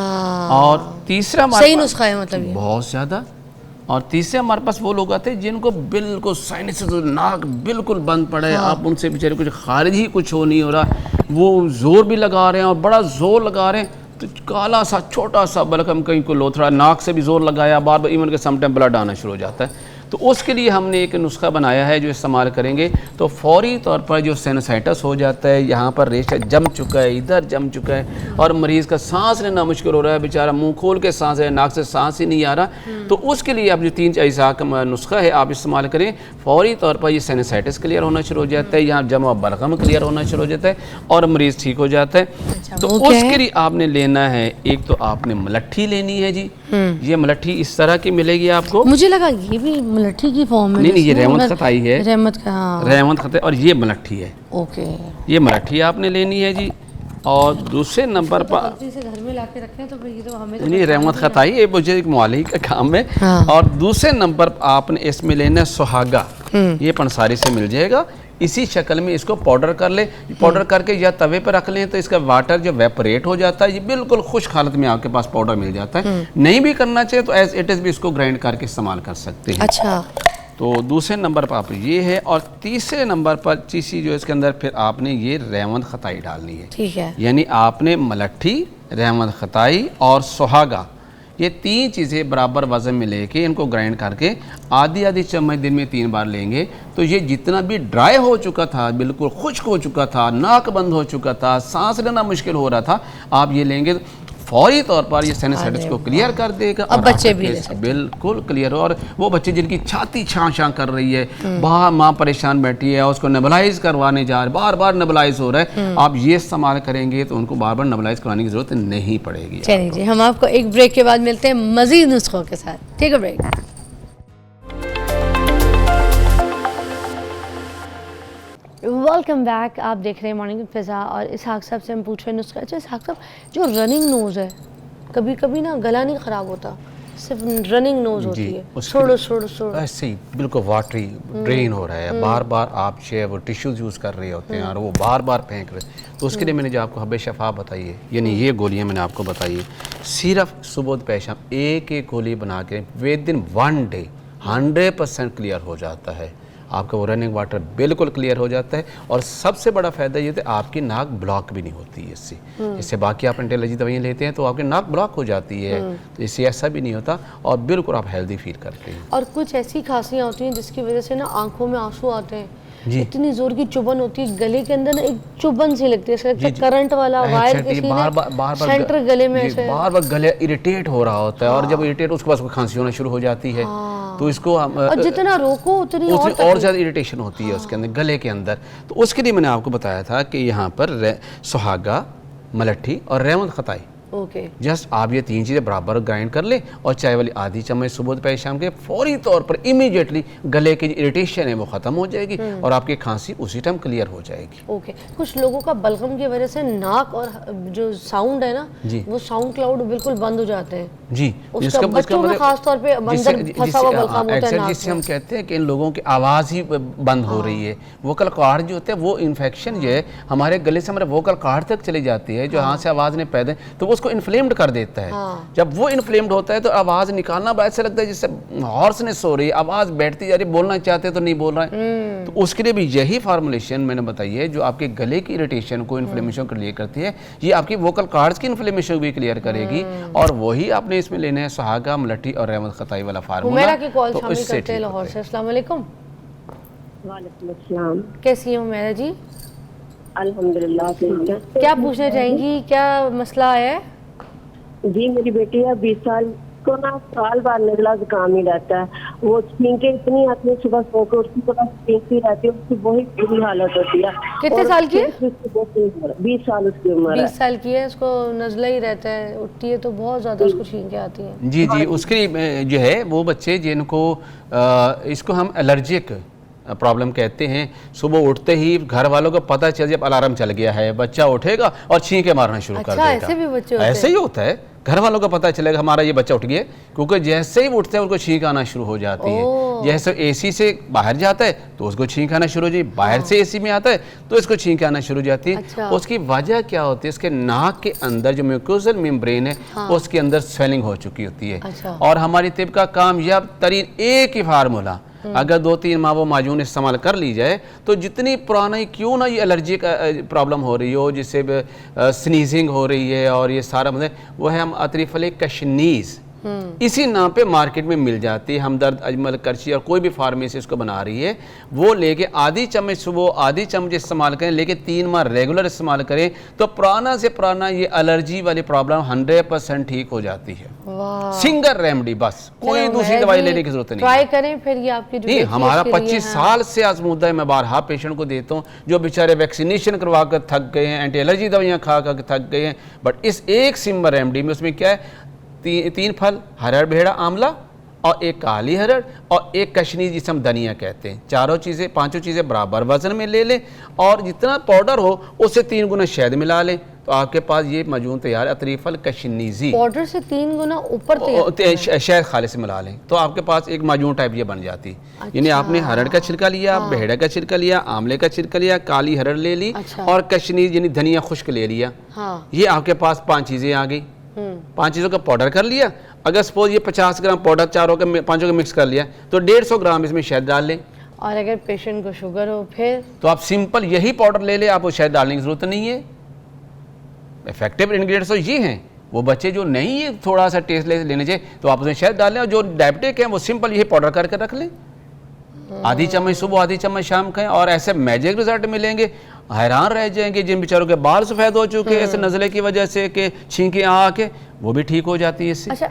और तीसरा सही नुस्खा है मतलब ये? बहुत ज़्यादा। और तीसरे हमारे पास वो लोग आते हैं जिनको बिल्कुल साइनस नाक बिल्कुल बंद पड़ा है, आप उनसे बेचारे कुछ खारिज ही कुछ हो नहीं हो रहा, वो जोर भी लगा रहे हैं और बड़ा जोर लगा रहे हैं तो काला सा छोटा सा बलगम कहीं को लोथड़ा, नाक से भी जोर लगाया, बार बार इवन के समटाइम ब्लड आना शुरू हो जाता है। तो उसके लिए हमने एक नुस्खा बनाया है जो इस्तेमाल करेंगे तो फौरी तौर पर जो साइनसाइटिस हो जाता है, यहाँ पर रेशा जम चुका है, इधर जम चुका है और मरीज़ का सांस लेना मुश्किल हो रहा है, बेचारा मुंह खोल के सांस है, नाक से सांस ही नहीं आ रहा, तो उसके लिए आप जो 3 अज्जा का नुस्खा है आप इस्तेमाल करें, फौरी तौर पर ये साइनसाइटिस क्लियर होना शुरू हो जाता है, यहाँ जमा बलगम क्लियर होना शुरू हो जाता है और मरीज़ ठीक हो जाता है। तो उसके लिए आपने लेना है, एक तो आपने मलट्ठी लेनी है जी, ये मलट्ठी इस तरह की मिलेगी आपको। मुझे लगा ये भी मलट्ठी की फॉर्म में। नहीं, ये रहमत खताई है, रहमत का, हाँ। रहमत खताई, और ये मलट्ठी है। ओके, ये मलट्ठी आपने लेनी है जी। और दूसरे नंबर पर से घर में लाके रखें तो फिर ये तो हमें नहीं, रहमत खताई ये मुझे एक मौलवी का काम है। हाँ। और दूसरे नंबर पर आपने इसमें लेना है सुहागा, ये पंसारी से मिल जाएगा, इसी शक्ल में इसको पाउडर कर ले, पाउडर करके या तवे पर रख लें तो इसका वाटर जो वेपरेट हो जाता है, ये बिल्कुल खुश्क हालत में आपके पास पाउडर मिल जाता है। नहीं भी करना चाहिए तो एज इट इज़ भी इसको ग्राइंड करके इस्तेमाल कर सकते हैं। अच्छा, तो दूसरे नंबर पर आप ये है, और तीसरे नंबर पर चीज़ जो इसके अंदर फिर आपने ये रहमत खताई डालनी है। ठीक है, यानी आपने मलट्ठी, रहमत खताई और सुहागा, ये 3 चीज़ें बराबर वज़न में लेके इनको ग्राइंड करके आधी आधी चम्मच दिन में 3 बार लेंगे तो ये जितना भी ड्राई हो चुका था, बिल्कुल खुश्क हो चुका था, नाक बंद हो चुका था, सांस लेना मुश्किल हो रहा था, आप ये लेंगे तो फौरी तौर पर ये साइनसाइटिस को क्लियर कर देगा। अब बच्चे भी बिल्कुल क्लियर हो। और वो बच्चे जिनकी छाती छां छां कर रही है, बाहर माँ परेशान बैठी है, उसको नेबुलाइज करवाने जा रहे, बार बार नेबुलाइज हो रहा है, आप ये इस्तेमाल करेंगे तो उनको बार बार नेबुलाइज करवाने की जरूरत नहीं पड़ेगी। चलिए जी, हम आपको एक ब्रेक के बाद मिलते हैं मजीद नुस्खों के साथ। ठीक है, ब्रेक। वेलकम बैक, आप देख रहे हैं मॉर्निंग फिज़ा और इसहाक साहब से हम पूछ रहे हैं नुस्खा। अच्छा इसहाक साहब, जो रनिंग नोज़ है, कभी कभी ना गला नहीं ख़राब होता, सिर्फ रनिंग नोज़ होती है, छोड़ो ऐसे ही बिल्कुल वाटरी ड्रेन हो रहा है, बार बार आप जो है वो टिश्यूज़ यूज़ कर रहे होते हैं और वो बार बार फेंक रहे, तो उसके लिए मैंने जो आपको हब्बे शफा बताई है, यानी ये गोलियाँ मैंने आपको बताई है, सिर्फ सुबह पेशाब एक गोली बना के विद इन 1 डे 100% क्लियर हो जाता है, आपका वो रनिंग वाटर बिल्कुल क्लियर हो जाता है। और सबसे बड़ा फ़ायदा ये है आपकी नाक ब्लॉक भी नहीं होती है इससे। इससे बाकी आप एंटी-एलर्जी दवाइयाँ लेते हैं तो आपकी नाक ब्लॉक हो जाती है, तो इससे ऐसा भी नहीं होता और बिल्कुल आप हेल्दी फील करते हैं। और कुछ ऐसी खांसियाँ होती हैं जिसकी वजह से ना आंखों में आंसू आते हैं, इतनी जोर की चुभन होती है, गले के अंदर ना एक चुभन सी लगती है, करंट वाला वायर के सेंटर गले में ऐसे बार बार गले इरिटेट हो रहा होता है, और जब इरिटेट उसके बाद खांसी होना शुरू हो जाती है, तो इसको और जितना रोको उतनी और ज़्यादा इरिटेशन होती है उसके अंदर, गले के अंदर। तो उसके लिए मैंने आपको बताया था कि यहाँ पर सुहागा, मलट्ठी और रहमत खताई, ओके, जस्ट आप ये 3 चीज़ें बराबर ग्राइंड कर ले और चाय वाली आधी चम्मच सुबह दोपहर शाम के, फौरी तौर पर इमीडिएटली गले की इरिटेशन है वो ख़त्म हो जाएगी और आपकी खांसी उसी टाइम क्लियर हो जाएगी। ओके, कुछ लोगों का बलगम की वजह से नाक और जो साउंड है ना वो साउंड क्लाउड बिल्कुल बंद हो जाते हैं जी, उसका बच्चों में खास तौर पे अंदर फंसा हुआ बलगम होता है नाक जिससे हम कहते हैं कि इन लोगों की आवाज़ ही बंद हो रही है, वोकल कॉर्ड जो होता है वो इन्फेक्शन जो है हमारे गले से हमारे वोकल कॉर्ड तक चली जाती है, जो यहाँ से आवाज़ नहीं पैदा, तो वो उसको इन्फ्लेम्ड कर देता है। जब वो इन्फ्लेम्ड होता है तो आवाज़ निकालना बड़ा ऐसा लगता है जिससे हॉर्सनेस हो रही है, आवाज़ बैठती जा रही है, बोलना चाहते तो नहीं बोल रहा है। तो उसके लिए भी यही फार्मुलेशन मैंने बताई है जो आपके गले की इरिटेशन को, इन्फ्लेमेशन को क्लियर करती है, ये आपकी वोकल कॉर्ड्स की इन्फ्लेमेशन भी क्लियर करेगी। और वही आपने इसमें लेना है सुहागा, मलट्ठी और रहमत खताई वाला फार्मूला। तो इससे लाहौर से अस्सलाम वालेकुम। वालेकुम अस्सलाम। कैसी हैं हुमैरा जी? अल्हम्दुलिल्लाह। क्या पूछना चाहेंगी, क्या मसला है? जी मेरी बेटी है 20 साल को ना साल बाद नजला जुकाम ही रहता है, वो छींके इतनी आती है, सुबह सो के उसकी तो छींकती रहती है, उसकी बहुत बुरी हालत होती है। कितने साल की है? 20 साल उसकी उम्र है। 20 साल की है, उसको नजला ही रहता है, उठती है तो बहुत ज्यादा उसको छींके आती है। जी जी, उसके जो है वो बच्चे जिनको इसको हम एलर्जिक प्रॉब्लम कहते हैं। सुबह उठते ही घर वालों को पता चल जब अलार्म चल गया है, बच्चा उठेगा और छींके मारना शुरू कर देगा। ऐसे भी बच्चे होते हैं? ऐसे ही होता है, घर वालों को पता चलेगा हमारा ये बच्चा उठ गया, क्योंकि जैसे ही उठते हैं उनको छींक आना शुरू हो जाती है। जैसे एसी से बाहर जाता है तो उसको छींक आना शुरू हो जाती है, बाहर से एसी में आता है तो इसको छींक आना शुरू हो जाती है। अच्छा। उसकी वजह क्या होती है, इसके नाक के अंदर जो म्यूकोसल मेम्ब्रेन है उसके अंदर स्वेलिंग हो चुकी होती है। अच्छा। और हमारी तिब का कामयाब तरीन एक ही फार्मूला, अगर 2-3 माह वो माजून इस्तेमाल कर ली जाए तो जितनी पुरानी क्यों ना ये एलर्जी का प्रॉब्लम हो रही हो, जिससे स्नीजिंग हो रही है और ये सारा मतलब, वो है हम अतरीफल कशनीज़, इसी नाम पे मार्केट में मिल जाती है। हमदर्द, अजमल, करची और कोई भी फार्मेसी इसको बना रही है, वो लेके आधी चम्मच सुबह आधी चम्मच इस्तेमाल करें, लेके 3 माह रेगुलर इस्तेमाल करें तो पुराना से पुराना ये एलर्जी वाली प्रॉब्लम 100% ठीक हो जाती है। सिंगल रेमेडी, बस कोई दूसरी दवाई लेने की जरूरत नहीं। ट्राई करें फिर ये आपकी नहीं, हमारा 25 साल से आजमूदा है। मैं बारहा पेशेंट को देता हूँ जो बेचारे वैक्सीनेशन करवा कर थक गए हैं, एंटी एलर्जी दवाइयाँ खा कर थक गए हैं, बट इस एक सिंगल रेमेडी में उसमें क्या है, 3 फल, हरड़, भेड़ा, आंवला और एक काली हरड़ और एक कशनी जिसे हम धनिया कहते हैं। चारों चीज़ें, पांचों चीज़ें बराबर वजन में ले लें और जितना पाउडर हो उससे 3 गुना शहद मिला लें तो आपके पास ये मजून तैयार है, अतरीफल कशनीज़ी। पाउडर से 3 गुना ऊपर शहद खालिस मिला लें तो आपके पास एक मजून टाइप ये बन जाती है। यानी आपने हरड़ का छिलका लिया, भेड़ा का छिलका लिया, आंवले का छिलका लिया, काली हरड़ ले ली और कशनीज़ यानी धनिया खुश्क ले लिया। ये आपके पास 5 चीज़ें आ गई। 5 चीज़ों का पाउडर कर लिया। अगर सपोज ये 50 ग्राम पाउडर चारों के 5 का मिक्स कर लिया तो 150 ग्राम इसमें शहद डाल लें। और अगर पेशेंट को शुगर हो फिर तो आप सिंपल यही पाउडर ले लें, आपको शहद डालने की जरूरत नहीं है। इफेक्टिव इंग्रेडिएंट्स तो ये हैं। वो बच्चे जो नहीं है थोड़ा सा टेस्ट लेने चाहिए तो आप उसमें शहद डाल लें, और जो डायबिटिक हैं वो सिंपल यही पाउडर करके रख लें। आधी चम्मच सुबह, आधी चम्मच शाम खाएं और ऐसे मैजिक रिजल्ट मिलेंगे। हैरान रह जाएंगे जिन बेचारों के बाल सफ़ेद हो चुके हैं ऐसे नज़ले की वजह से कि छींकें आके, वो भी ठीक हो जाती है इससे। अच्छा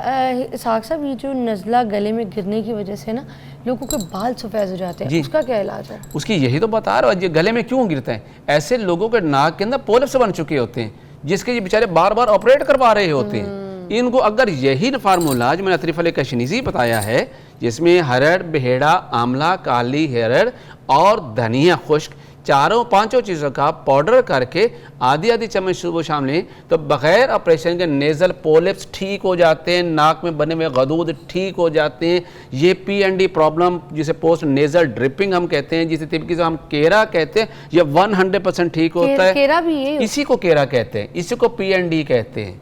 साहब साहब, ये जो नज़ला गले में गिरने की वजह से ना लोगों के बाल सफ़ेद हो जाते हैं, उसका क्या इलाज है? उसकी यही तो बता रहा हूँ, ये गले में क्यों गिरते हैं। ऐसे लोगों के नाक के अंदर पोलिप्स बन चुके होते हैं जिसके ये बेचारे बार बार ऑपरेट करवा रहे होते हैं। इनको अगर यही फार्मूला जो मैंने अतरीफल कशनीज़ी बताया है, जिसमें हरड़, भेड़ा, आंवला, काली हरड़ और धनिया खुश्क, चारों 5 चीज़ों का पाउडर करके आधी आधी चम्मच सुबह शाम लें तो बग़ैर ऑपरेशन के नेज़ल पोलिप्स ठीक हो जाते हैं, नाक में बने हुए गदूद ठीक हो जाते हैं। ये PND प्रॉब्लम जिसे पोस्ट नेज़ल ड्रिपिंग हम कहते हैं, जिसे तिब्बती से हम केरा कहते हैं, ये 100% ठीक होता है। केरा भी ये इसी को केरा कहते हैं, इसी को PND कहते हैं,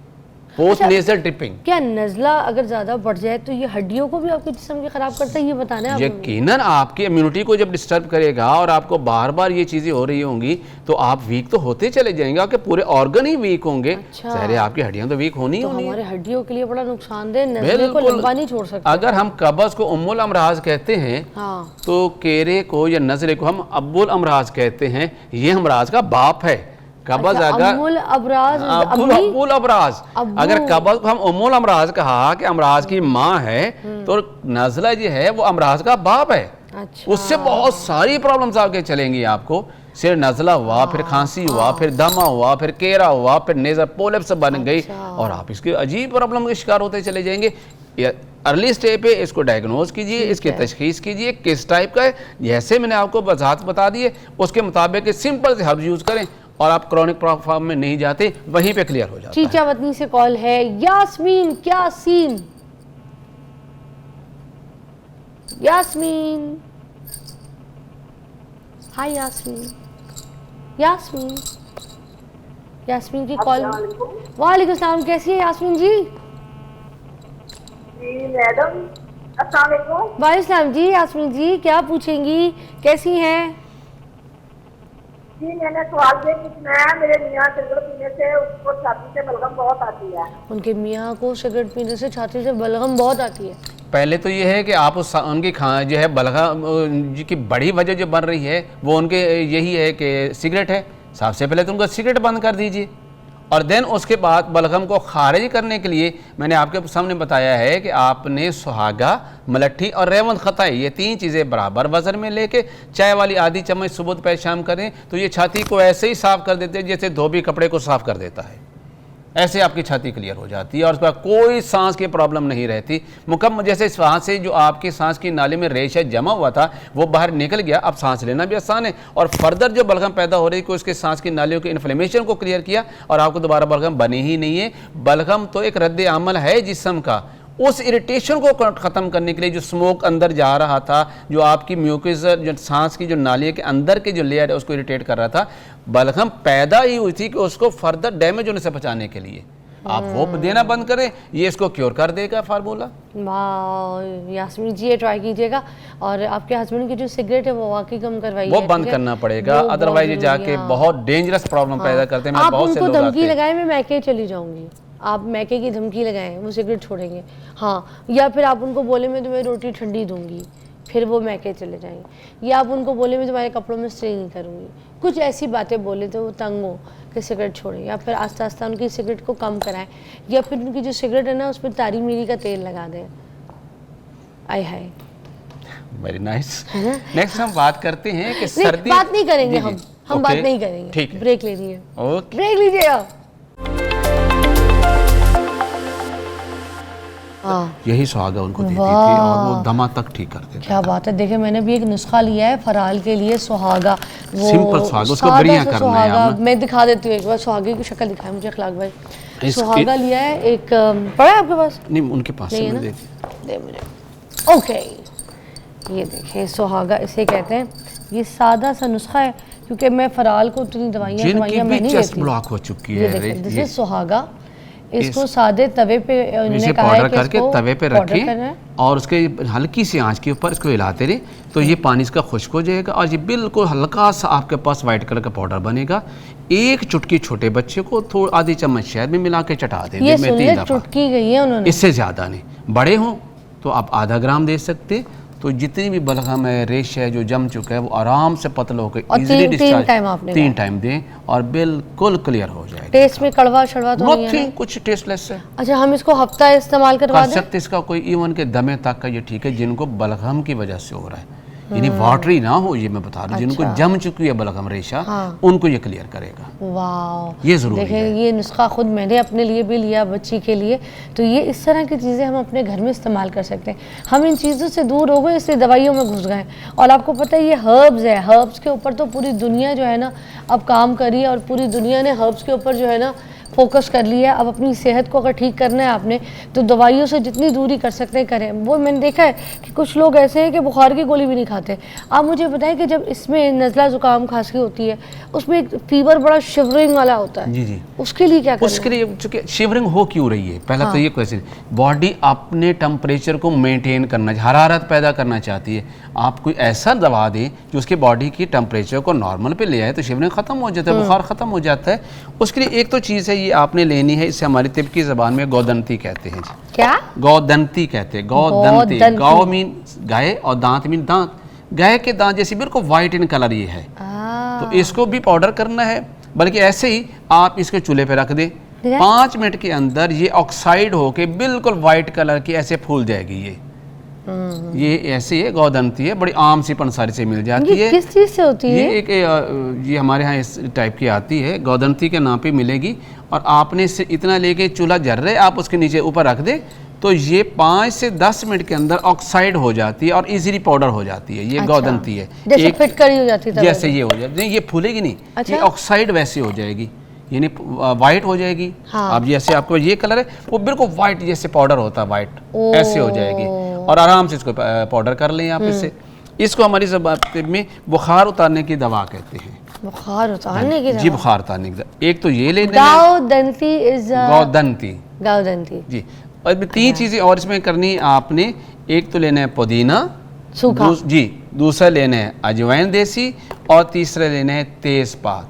पोस्ट नेज़ल ड्रिपिंग। क्या नज़ला अगर ज़्यादा बढ़ जाए तो ये हड्डियों को भी आपके जिस्म की ख़राब करता है, ये बताना है? यकीनन आपकी इम्यूनिटी को जब डिस्टर्ब करेगा और आपको बार बार ये चीज़ें हो रही होंगी तो आप वीक तो होते चले जाएंगे, आपके पूरे ऑर्गन ही वीक होंगे। सारे आपकी हड्डियां तो वीक होनी तो होनी हमारे हड्डियों के लिए बड़ा नुकसानदेह, नज़ले को लंबा नहीं छोड़ सकते। अगर हम कब्ज़ को उम्मुल अमराज कहते हैं तो केरे को या नज़ले को हम अब्बुल अमराज कहते हैं। ये अमराज का बाप है कब्ज़। अगर अब्बुल अबराज, अब्बुल अमराज, अगर कब्ज़ को हम उम्मुल अमराज कहा कि अमराज की माँ है तो नज़ला जो है वो अमराज का बाप है। अच्छा। उससे बहुत सारी प्रॉब्लम्स आगे चलेंगी आपको। सिर नज़ला हुआ, फिर खांसी हुआ, फिर दमा हुआ, फिर केरा हुआ, फिर नेज़ल पोलिप्स बन गई और आप इसके अजीब प्रॉब्लम के शिकार होते चले जाएंगे। अर्ली स्टेज पे इसको डायग्नोज कीजिए, इसकी तशखीस कीजिए किस टाइप का है, जैसे मैंने आपको वजाहत बता दी है उसके मुताबिक सिंपल से हर्ब यूज़ करें और आप क्रॉनिक प्रॉब्लम में नहीं जाते, वहीं पे क्लियर हो जाता है। चीचा वतनी से कॉल है। यास्मीन, क्या सीन? यास्मीन, हाय यास्मीन। यास्मीन, यास्मीन की कॉल। वालेकुम सलाम, कैसी है यास्मीन जी? जी मैडम, अस्सलाम वालेकुम। वालेकुम सलाम जी। यास्मीन जी क्या पूछेंगी, कैसी हैं? जी मैंने सवाल ये पूछना है, मेरे मियाँ सिगरेट पीने से उसको छाती से बलगम बहुत आती है। उनके मियाँ को सिगरेट पीने से छाती से बलगम बहुत आती है। पहले तो ये है कि आप उनकी जो है बलगम की बड़ी वजह जो बन रही है वो उनके यही है कि सिगरेट है। सबसे पहले तो उनको सिगरेट बंद कर दीजिए और देन उसके बाद बलगम को खारिज करने के लिए मैंने आपके सामने बताया है कि आपने सुहागा, मलट्ठी और रेवंत खताई, ये 3 चीज़ें बराबर वजन में लेके चाय वाली आधी चम्मच सुबह दोपहर शाम करें तो ये छाती को ऐसे ही साफ़ कर देते हैं जैसे धोबी कपड़े को साफ़ कर देता है। ऐसे आपकी छाती क्लियर हो जाती है और उस पर कोई सांस की प्रॉब्लम नहीं रहती मुकम्मल। जैसे वहाँ से जो आपकी सांस की नाली में रेशा जमा हुआ था वो बाहर निकल गया, अब सांस लेना भी आसान है। और फर्दर जो बलगम पैदा हो रही है उसके सांस की नालियों के इन्फ्लेमेशन को क्लियर किया और आपको दोबारा बलगम बनी ही नहीं है। बलगम तो एक रद्द अमल है जिस्म का, उस इरिटेशन को ख़त्म करने के लिए जो स्मोक अंदर जा रहा था, जो आपकी म्यूकस जो सांस की जो नाली के अंदर के जो लेयर है उसको इरिटेट कर रहा था, बलगम पैदा ही हुई थी कि उसको फर्दर डैमेज होने से बचाने के लिए आप वो देना बंद करें, ये इसको क्योर कर देगा फार्मूला। वाह यास्मीन जी, ये ट्राई कीजिएगा और आपके हस्बैंड की जो सिगरेट है वो वाकई कम करवाइए, वो बंद करना पड़ेगा, अदरवाइज ये जाके बहुत डेंजरस प्रॉब्लम पैदा करते हैं। आप बहुत से उनको लोग धमकी लगाए मैं मैके चली जाऊंगी, आप मैके की धमकी लगाएं वो सिगरेट छोड़ेंगे, हाँ, या फिर आप उनको बोले मैं तुम्हें रोटी ठंडी दूंगी फिर वो मैके चले जाएंगे, या आप उनको बोले मैं तुम्हारे कपड़ों में स्ट्रे नहीं करूँगी, कुछ ऐसी बातें बोले तो वो तंग हो कि सिगरेट छोड़ें, या फिर आस्ता आस्ता उनकी सिगरेट को कम कराएं, या फिर उनकी जो सिगरेट है ना उस पर तारी मीरी का तेल लगा दें। आय हाय, वेरी नाइस। नेक्स्ट हम बात करते हैं कि सर्दी, बात नहीं करेंगे, जी, हम बात नहीं करेंगे, ठीक है, ब्रेक ले लीजिए, ओके, ब्रेक लीजिएगा। यही सुहागा उनको देती थी और वो दमा तक ठीक कर देता। क्या बात है, देखिए मैंने भी एक नुस्खा लिया है फराल के लिए, सुहागा, वो सिंपल सुहागा, उसको बढ़िया करना है आपने। मैं दिखा देती हूँ एक बार, सुहागे की शक्ल दिखाएं मुझे अखलाक भाई। सुहागा लिया है एक, पड़ा है आपके पास? नहीं, उनके पास नहीं है ना, दे मुझे। ओके, ये देखिए सुहागा इसे कहते हैं, ये सादा सा नुस्खा है क्योंकि मैं फराल को उतनी दवाइयाँ मैं नहीं लेती। ब्लॉक हो चुकी है, दिस इज सुहागा, इसको सादे तवे पे इसे पाउडर करके तवे पे रखें और उसके हल्की सी आंच के ऊपर इसको हिलाते रहे तो ये पानी इसका खुश्क हो जाएगा और ये बिल्कुल हल्का सा आपके पास वाइट कलर का पाउडर बनेगा। एक चुटकी छोटे बच्चे को थोड़ा आधी चम्मच शहद में मिला के चटा दें, ये सुनिए चुटकी गई है उन्होंने, इससे ज़्यादा नहीं। बड़े हों तो आप आधा ग्राम दे सकते, तो जितनी भी बलगम है, रेश है जो जम चुका है वो आराम से पतला होकर इजीली डिस्चार्ज, 3 टाइम दें और बिल्कुल क्लियर हो जाएगा। टेस्ट में कड़वा शड़वा तो नहीं है? कुछ टेस्टलेस है। अच्छा, हम इसको हफ्ता इस्तेमाल करवा सकते, इसका कोई इवन के दमे तक का ये ठीक है जिनको बलगम की वजह से हो रहा है, यानी वाटरी ना हो, ये मैं बता रहा हूँ। जिनको जम चुकी है बलगम रेशा, उनको ये क्लियर करेगा। वाह, ये जरूरी है। ये नुस्खा खुद मैंने अपने लिए भी लिया, बच्ची के लिए, तो ये इस तरह की चीज़ें हम अपने घर में इस्तेमाल कर सकते हैं। हम इन चीज़ों से दूर हो गए, इसलिए दवाइयों में घुस गए। और आपको पता है ये हर्ब्स है, हर्ब्स के ऊपर तो पूरी दुनिया जो है ना अब काम करी है और पूरी दुनिया ने हर्ब्स के ऊपर जो है ना फोकस कर लिया है। अब अपनी सेहत को अगर ठीक करना है आपने तो दवाइयों से जितनी दूरी कर सकते हैं करें। वो मैंने देखा है कि कुछ लोग ऐसे हैं कि बुखार की गोली भी नहीं खाते। आप मुझे बताएं कि जब इसमें नज़ला ज़ुकाम खांसी होती है उसमें एक फीवर बड़ा शिवरिंग वाला होता है, जी जी, उसके लिए क्या करें? उसके लिए चूंकि शिवरिंग हो क्यों रही है, पहला तो ये क्वेश्चन, बॉडी अपने टेम्परेचर को मेंटेन करना, हरारत पैदा करना चाहती है। आप कोई ऐसा दवा दें जो उसकी बॉडी की टेम्परेचर को नॉर्मल पे ले आए तो शिवरिंग ख़त्म हो जाता है, बुखार ख़त्म हो जाता है। उसके लिए एक तो चीज़ है ये आपने लेनी है, इसे हमारी तिब्बत की ज़बान में गौदंती कहते हैं। क्या? गौदंती कहते हैं, गौदंती। गौ मीन गाय और दांत मीन दांत, गाय के दांत जैसे बिल्कुल वाइट इन कलर ये है। तो इसको भी पाउडर करना है, बल्कि ऐसे ही आप इसके चूल्हे पे रख दें, 5 मिनट के अंदर ये ऑक्साइड होके बिल्कुल वाइट कलर की ऐसे फूल जाएगी। ये ऐसे है, गौदंती है, बड़ी आम सी पंसारी से मिल जाती है। किस चीज़ से होती है? ये एक ये हमारे यहाँ इस टाइप की आती है, गौदंती के नाम पे मिलेगी। और आपने इससे इतना लेके चूल्हा जल रहे आप उसके नीचे ऊपर रख दे तो ये 5 से 10 मिनट के अंदर ऑक्साइड हो जाती है और इजीली पाउडर हो जाती है। ये गौदंती है, जैसे फिटकरी हो जाती है, जैसे ये हो जाती है। ये फूलेगी नहीं, ये ऑक्साइड वैसे हो जाएगी, यानी वाइट हो जाएगी। अब जैसे आपको ये कलर है वो बिल्कुल वाइट जैसे पाउडर होता है, वाइट ऐसे हो जाएगी। और आराम से इसको पाउडर कर लें आप इससे। इसको हमारी ज़बान में बुखार उतारने की दवा कहते हैं। बुखार उतारने की दवा? जी, बुखार उतारने की दवा। एक तो ये लेना है, गौदंती जी। और 3 चीज़ें और इसमें करनी है आपने। एक तो लेना है पुदीना सूखा, जी, दूसरा लेना है अजवाइन देसी, और तीसरा लेना है तेज़पात।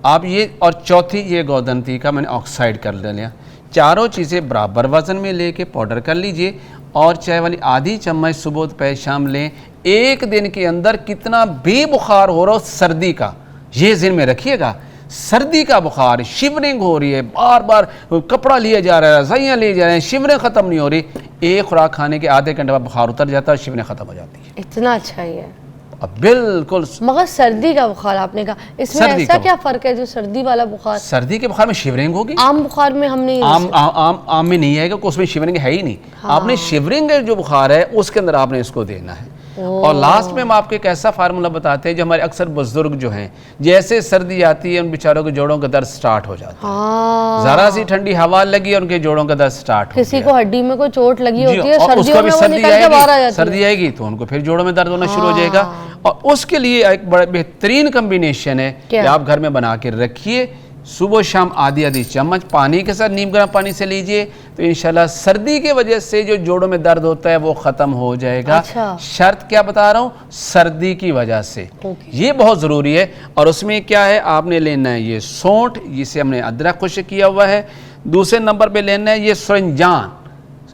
आप ये, और चौथी ये गौदंती का मैंने ऑक्साइड कर लिया। चारों चीज़ें बराबर वज़न में लेके पाउडर कर लीजिए और चाय वाली आधी चम्मच सुबह दोपहर शाम लें। 1 दिन के अंदर कितना भी बुखार हो रहा हो सर्दी का, ये ज़हन में रखिएगा, सर्दी का बुखार, शिवरिंग हो रही है, बार बार कपड़ा लिया जा रहा है, रज़ाइयाँ लिए जा रहे हैं, शिवरिंग ख़त्म नहीं हो रही, एक खुराक खाने के आधे घंटे बाद बुखार उतर जाता है और शिवरिंग ख़त्म हो जाती है। इतना अच्छा ही है। अब बिल्कुल। मगर सर्दी का बुखार आपने कहा, इसमें सर्दी ऐसा का क्या फ़र्क है जो सर्दी वाला बुखार? सर्दी के बुखार में शिवरिंग होगी, आम बुखार में हम नहीं आम में नहीं आएगा, उसमें शिवरिंग है ही नहीं। हाँ। आपने शिवरिंग जो बुखार है उसके अंदर आपने इसको देना है। और लास्ट में हम आपको एक ऐसा फार्मूला बताते हैं जो हमारे अक्सर बुजुर्ग जो हैं, जैसे सर्दी आती है उन बेचारों के जोड़ों का दर्द स्टार्ट हो जाता है। हाँ। जरा सी ठंडी हवा लगी और उनके जोड़ों का दर्द स्टार्ट हो किसी गया। को हड्डी में कोई चोट लगी जी, होती है, और उसको सर्दियों भी में वो सर्दी निकल के बाहर आ आएगी, जाती सर्दी है। आएगी तो उनको फिर जोड़ों में दर्द होना शुरू हो हाँ। जाएगा। और उसके लिए एक बड़ा बेहतरीन कम्बिनेशन है कि क्या? आप घर में बना के रखिए, सुबह शाम आधी आधी चम्मच पानी के साथ नीम गर्म पानी से लीजिए, तो इंशाल्लाह सर्दी के वजह से जो जोड़ों में दर्द होता है वो ख़त्म हो जाएगा। अच्छा। शर्त क्या बता रहा हूँ, सर्दी की वजह से ओके। ये बहुत ज़रूरी है। और उसमें क्या है, आपने लेना है ये सौंठ, जिसे हमने अदरक खुश्क किया हुआ है। दूसरे नंबर पे लेना है ये सुरंजान,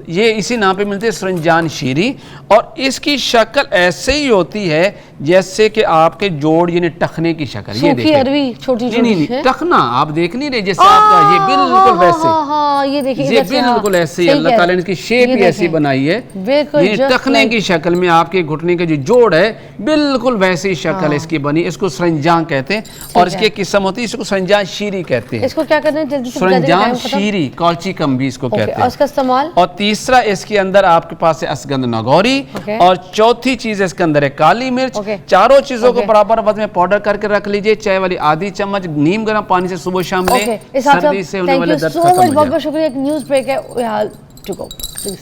ये इसी नाम पे मिलती है सुरंजान शीरी। और इसकी शक्ल ऐसे ही होती है जैसे कि आपके जोड़ यानी टखने की शक्ल। ये सूखी देखिए, अरवी छोटी नहीं नहीं छोटी नहीं, टखना आप देख नहीं रहे जैसे आपका, ये बिल्कुल वैसे, हाँ, ये देखिए ये इधर से, हाँ, बिल्कुल ऐसे ही सही अल्लाह कह ताला ने रहे इसकी हैं। शेप ये ही ऐसी देखें, बनाई है, बिल्कुल ये just टखने like- की शक्ल में आपके घुटने का जो जोड़ है बिल्कुल वैसी शक्ल इसकी बनी। इसको सुरंजान कहते हैं और इसकी एक किस्म होती है, इसको सुरंजान शीरी कहते हैं। इसको क्या करना है जल्दी से बता दीजिए, सुरंजान टाइम खत्म। शीरी, कौची कम भी इसको ओके, कहते और हैं। इसका इस्तेमाल? और तीसरा इसके अंदर आपके पास है असगंध नगौरी। ओके। और चौथी चीज इसके अंदर है काली मिर्च। ओके। चारों चीजों को ओके। बराबर वक्त में पाउडर करके रख लीजिए। चाय वाली आधी चम्मच नीम गर्म पानी से सुबह शाम ओके, लें, इस हिसाब सर्दी से से होने थैंक वाले यू दर्द सो खत्म मच, हो बहुत जाए। बहुत शुक्रिया। एक न्यूज़ ब्रेक है, we have to go please.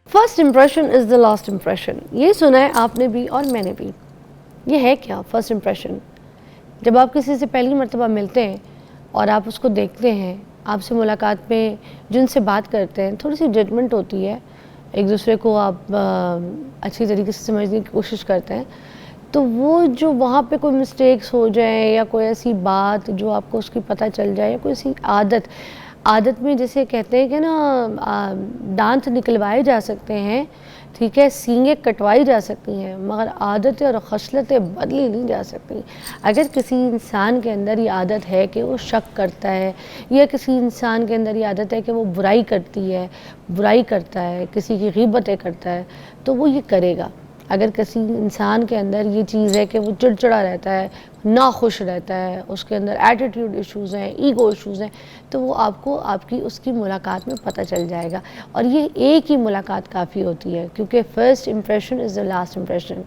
First impression is the last impression, ये सुना है आपने भी और मैंने भी। ये है क्या फर्स्ट इम्प्रेशन? जब आप किसी से पहली मर्तबा मिलते हैं और आप उसको देखते हैं, आपसे मुलाकात में जिनसे बात करते हैं, थोड़ी सी जजमेंट होती है, एक दूसरे को आप अच्छी तरीके से समझने की कोशिश करते हैं, तो वो जो वहाँ पे कोई मिस्टेक्स हो जाए या कोई ऐसी बात जो आपको उसकी पता चल जाए, या कोई ऐसी आदत में जैसे कहते हैं कि ना दांत निकलवाए जा सकते हैं, ठीक है, सींगें कटवाई जा सकती हैं, मगर आदतें और खसलतें बदली नहीं जा सकती। अगर किसी इंसान के अंदर ये आदत है कि वो शक करता है, या किसी इंसान के अंदर ये आदत है कि वो बुराई करता है, किसी की ग़ीबतें करता है, तो वो ये करेगा। अगर किसी इंसान के अंदर ये चीज़ है कि वो चिड़चिड़ा रहता है, नाखुश रहता है, उसके अंदर एटीट्यूड इश्यूज़ हैं, ईगो इश्यूज़ हैं, तो वो आपको आपकी उसकी मुलाकात में पता चल जाएगा। और ये एक ही मुलाकात काफ़ी होती है, क्योंकि first impression is the last impression.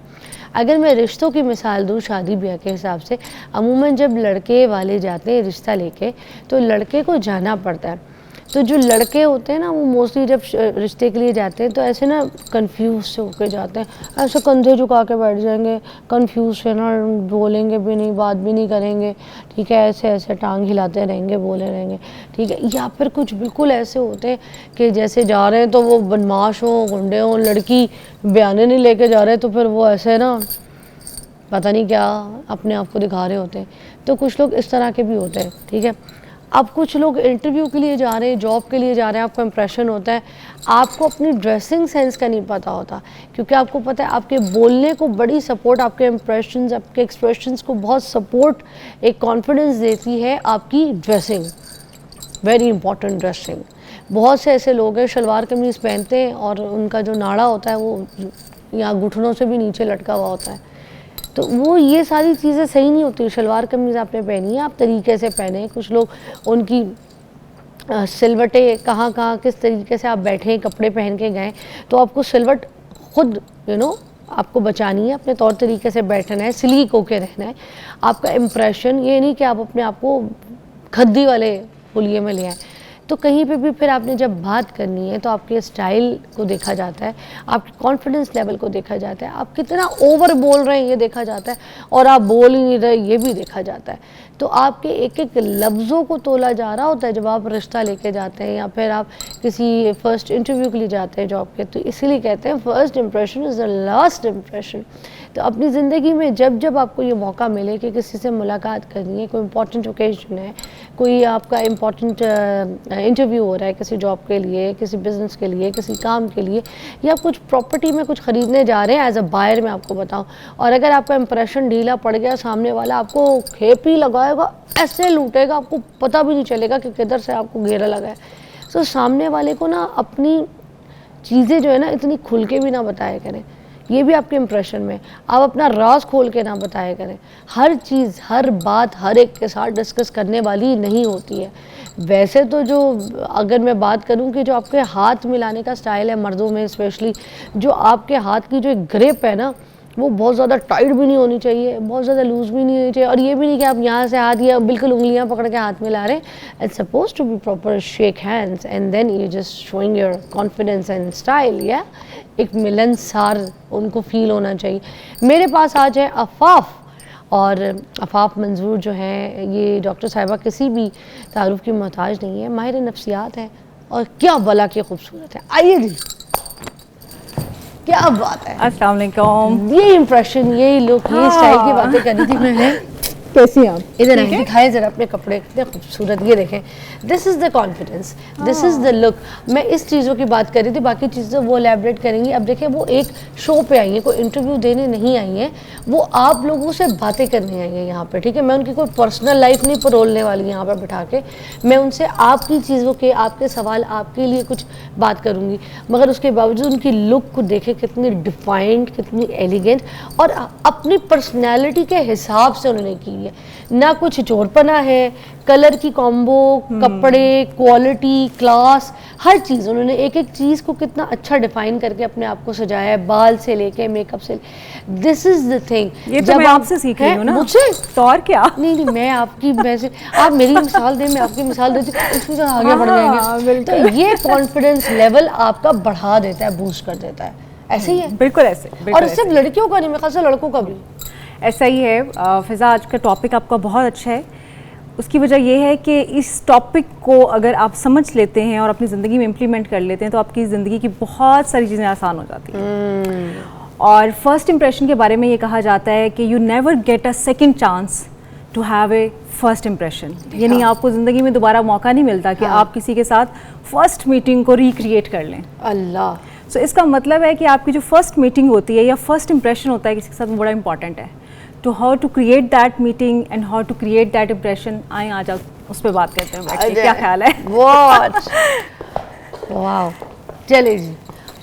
अगर मैं रिश्तों की मिसाल दूँ शादी ब्याह के हिसाब से, अमूमन जब लड़के वाले जाते हैं रिश्ता लेके, तो लड़के को जाना पड़ता है। तो जो लड़के होते हैं ना, वो मोस्टली जब रिश्ते के लिए जाते हैं तो ऐसे ना कंफ्यूज से होकर जाते हैं, ऐसे कंधे झुका के बैठ जाएंगे, कंफ्यूज है ना, बोलेंगे भी नहीं, बात भी नहीं करेंगे, ठीक है, ऐसे ऐसे टांग हिलाते रहेंगे, बोले रहेंगे, ठीक है। या फिर कुछ बिल्कुल ऐसे होते हैं कि जैसे जा रहे हैं तो वो बदमाश हो, गुंडे हो, लड़की बयाने नहीं लेके जा रहे तो फिर वो ऐसे ना पता नहीं क्या अपने आप को दिखा रहे होते हैं। तो कुछ लोग इस तरह के भी होते हैं, ठीक है। अब कुछ लोग इंटरव्यू के लिए जा रहे हैं, जॉब के लिए जा रहे हैं, आपको इम्प्रेशन होता है, आपको अपनी ड्रेसिंग सेंस का नहीं पता होता, क्योंकि आपको पता है आपके बोलने को बड़ी सपोर्ट, आपके इम्प्रेशंस, आपके एक्सप्रेशंस को बहुत सपोर्ट, एक कॉन्फिडेंस देती है आपकी ड्रेसिंग। Very important dressing. बहुत से ऐसे लोग हैं शलवार कमीज़ पहनते हैं और उनका जो नाड़ा होता है वो यहाँ घुटनों से भी नीचे लटका हुआ होता है, तो वो ये सारी चीज़ें सही नहीं होती। शलवार कमीज़ आपने पहनी है, आप तरीके से पहने। कुछ लोग उनकी सिलवटें कहाँ किस तरीके से आप बैठे कपड़े पहन के गए, तो आपको सिलवट खुद आपको बचानी है, अपने तौर तरीके से बैठना है, स्लीक होके रहना है। आपका इम्प्रेशन ये नहीं कि आप अपने आप को खद्दी वाले पुलिये में ले आए। तो कहीं पे भी फिर आपने जब बात करनी है तो आपके स्टाइल को देखा जाता है, आपके कॉन्फिडेंस लेवल को देखा जाता है, आप कितना ओवर बोल रहे हैं ये देखा जाता है, और आप बोल ही नहीं रहे ये भी देखा जाता है। तो आपके एक एक लफ्ज़ों को तोला जा रहा होता है जब आप रिश्ता लेके जाते हैं या फिर आप किसी फ़र्स्ट इंटरव्यू के लिए जाते हैं जॉब के। तो इसीलिए कहते हैं first impression is the last impression. तो अपनी ज़िंदगी में जब जब आपको ये मौका मिले कि किसी से मुलाकात करनी है, कोई इंपॉर्टेंट ओकेजन है, कोई आपका इम्पॉर्टेंट इंटरव्यू हो रहा है किसी जॉब के लिए, किसी बिज़नेस के लिए, किसी काम के लिए, या कुछ प्रॉपर्टी में कुछ ख़रीदने जा रहे हैं एज अ बायर, मैं आपको बताऊं, और अगर आपका इंप्रेशन ढीला पड़ गया, सामने वाला आपको खेप ही लगाएगा, ऐसे लूटेगा, आपको पता भी नहीं चलेगा कि किधर से आपको घेरा लगा है। तो सामने वाले को ना अपनी चीज़ें जो है ना इतनी खुल के भी ना बताया करें, ये भी आपके इंप्रेशन में। आप अपना राज खोल के ना बताया करें। हर चीज़, हर बात हर एक के साथ डिस्कस करने वाली नहीं होती है। वैसे तो जो अगर मैं बात करूं कि जो आपके हाथ मिलाने का स्टाइल है मर्दों में स्पेशली, जो आपके हाथ की जो एक ग्रिप है ना, वो बहुत ज़्यादा टाइट भी नहीं होनी चाहिए, बहुत ज़्यादा लूज़ भी नहीं होनी चाहिए, और ये भी नहीं कि आप यहाँ से हाथ या बिल्कुल उंगलियाँ पकड़ के हाथ मिला रहे हैं। It's suppose to be proper shake hands and then you just showing your confidence and style. या एक मिलनसार उनको फील होना चाहिए। मेरे पास आज है अफाफ, और अफाफ मंजूर जो है ये डॉक्टर साहिबा किसी भी तारुफ की मोहताज नहीं है, माहिर नफ्सियात है, और क्या भला की खूबसूरत है। आइए जी, क्या बात है। अस्सलाम वालेकुम। ये इंप्रेशन, ये लुक, ये स्टाइल की बातें कर रही थी मैं। कैसी हैं आप? इधर आइए, दिखाएं जरा अपने कपड़े कितने खूबसूरत। ये देखें, this is the confidence, this is the look. मैं इस चीज़ों की बात कर रही थी, बाकी चीज़ें वो एलैबोरेट करेंगी। अब देखें, वो एक शो पे आई हैं, कोई इंटरव्यू देने नहीं आई हैं, वो आप लोगों से बातें करने आई हैं यहाँ पे, ठीक है। मैं उनकी कोई पर्सनल लाइफ नहीं परोलने वाली यहाँ पर बैठा के। मैं उनसे आपकी चीज़ों के, आपके सवाल, आपके लिए कुछ बात करूँगी, मगर उसके बावजूद उनकी लुक को देखें, कितनी डिफाइंड, कितनी एलिगेंट, और अपनी पर्सनैलिटी के हिसाब से उन्होंने की है। ना कुछ चोरपना है, कलर की कॉम्बो, कपड़े, क्वालिटी, क्लास, हर चीज़ उन्होंने एक एक चीज़ को कितना अच्छा डिफाइन करके अपने आप को सजाया है, बाल से लेके मेकअप से। This is the thing. ये तो मैं आपसे सीख रही हूँ ना, मुझसे तो और क्या। नहीं, मैं आपकी, वैसे आप मेरी मिसाल दें, मैं आपकी मिसाल देती, उसमें तो आगे बढ़ जाएंगे। तो ये कॉन्फिडेंस लेवल आपका बढ़ा देता है, बूस्ट कर देता है। ऐसे ही है, बिल्कुल ऐसे। और सिर्फ लड़कियों का नहीं, मेरे ख्याल से लड़कों का भी ऐसा ही है। फिज़ा, आज का टॉपिक आपका बहुत अच्छा है। उसकी वजह यह है कि इस टॉपिक को अगर आप समझ लेते हैं और अपनी ज़िंदगी में इम्प्लीमेंट कर लेते हैं तो आपकी ज़िंदगी की बहुत सारी चीज़ें आसान हो जाती हैं। और फर्स्ट इम्प्रेशन के बारे में ये कहा जाता है कि you never get a second chance to have a first impression. यानी आपको ज़िंदगी में दोबारा मौका नहीं मिलता कि आप किसी के साथ फर्स्ट मीटिंग को रिक्रिएट कर लें। अल्लाह। सो इसका मतलब है कि आपकी जो फर्स्ट मीटिंग होती है या फर्स्ट इंप्रेशन होता है किसी के साथ, वो बड़ा इंपॉर्टेंट है। तो how to create that meeting and how to create that impression, आए आज आप उस पर बात करते हैं बैठ के। क्या ख्याल है? वाह, चलिए जी,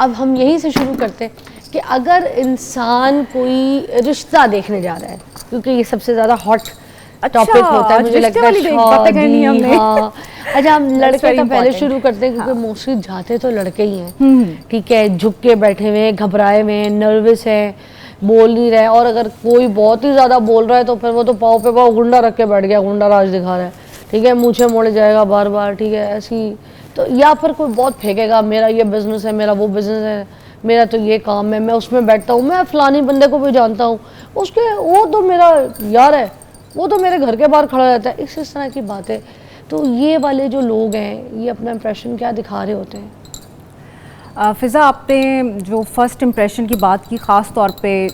अब हम यहीं से शुरू करते हैं कि अगर इंसान कोई रिश्ता देखने जा रहा है, क्योंकि ये सबसे ज़्यादा हॉट टॉपिक होता है, मुझे लगता है शादी। हाँ, अच्छा, हम लड़के तो पहले शुरू करते हैं, क्योंकि मोस्टली जाते तो लड़के ही हैं, ठीक है। झुक के बैठे हुए हैं, घबराए हुए हैं, नर्वस है, बोल नहीं रहे, और अगर कोई बहुत ही ज़्यादा बोल रहा है तो फिर वो तो पाँव पे पाँव गुंडा रख के बैठ गया, गुंडा राज दिखा रहा है, ठीक है, मूछे मोड़े जाएगा बार बार, ठीक है, ऐसी। तो या फिर कोई बहुत फेंकेगा, मेरा ये बिज़नेस है, मेरा वो बिज़नेस है, मेरा तो ये काम है, मैं उसमें बैठता हूँ, मैं फलानी बंदे को भी जानता हूँ, उसके वो तो मेरा यार है, वो तो मेरे घर के बाहर खड़ा रहता है, इस तरह की बातें। तो ये वाले जो लोग हैं, ये अपना इंप्रेशन क्या दिखा रहे होते हैं? फ़िज़ा, आपने जो फ़र्स्ट इम्प्रेशन की बात की, ख़ास तौर पे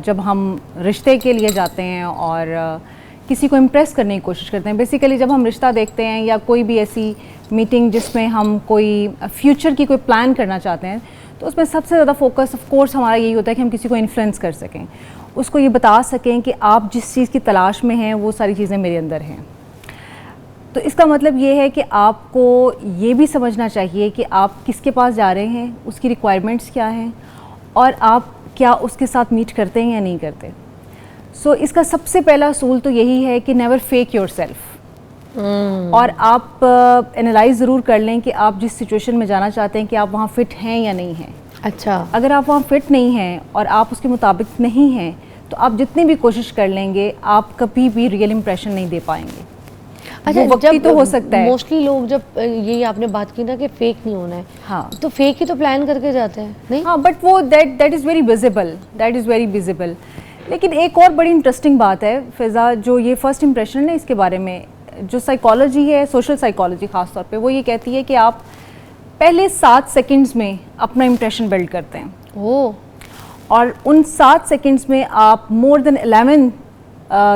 जब हम रिश्ते के लिए जाते हैं और किसी को इम्प्रेस करने की कोशिश करते हैं। बेसिकली जब हम रिश्ता देखते हैं या कोई भी ऐसी मीटिंग जिसमें हम कोई फ्यूचर की कोई प्लान करना चाहते हैं, तो उसमें सबसे ज़्यादा फोकस ऑफ कोर्स हमारा यही होता है कि हम किसी को इन्फ्लुएंस कर सकें, उसको ये बता सकें कि आप जिस चीज़ की तलाश में हैं वो सारी चीज़ें मेरे अंदर हैं। तो इसका मतलब ये है कि आपको ये भी समझना चाहिए कि आप किसके पास जा रहे हैं, उसकी रिक्वायरमेंट्स क्या हैं, और आप क्या उसके साथ मीट करते हैं या नहीं करते। सो इसका सबसे पहला असूल तो यही है कि नेवर फेक योरसेल्फ। और आप एनालाइज ज़रूर कर लें कि आप जिस सिचुएशन में जाना चाहते हैं कि आप वहाँ फिट हैं या नहीं हैं। अच्छा, अगर आप वहाँ फिट नहीं हैं और आप उसके मुताबिक नहीं हैं, तो आप जितनी भी कोशिश कर लेंगे, आप कभी भी रियल इम्प्रेशन नहीं दे पाएंगे। अच्छा, वक्ती तो हो सकता है। मोस्टली लोग जब यही आपने बात की ना कि फेक नहीं होना है, हाँ, तो फेक ही तो प्लान करके जाते हैं, नहीं? हाँ, बट वो that is very visible, that is very visible. लेकिन एक और बड़ी इंटरेस्टिंग बात है फ़िज़ा, जो ये फर्स्ट इंप्रेशन है ना, इसके बारे में जो साइकोलॉजी है, सोशल साइकोलॉजी ख़ास तौर पे, वो ये कहती है कि आप पहले 7 सेकंड्स में अपना इंप्रेशन बिल्ड करते हैं। ओह, और उन 7 सेकंड्स में आप मोर देन 11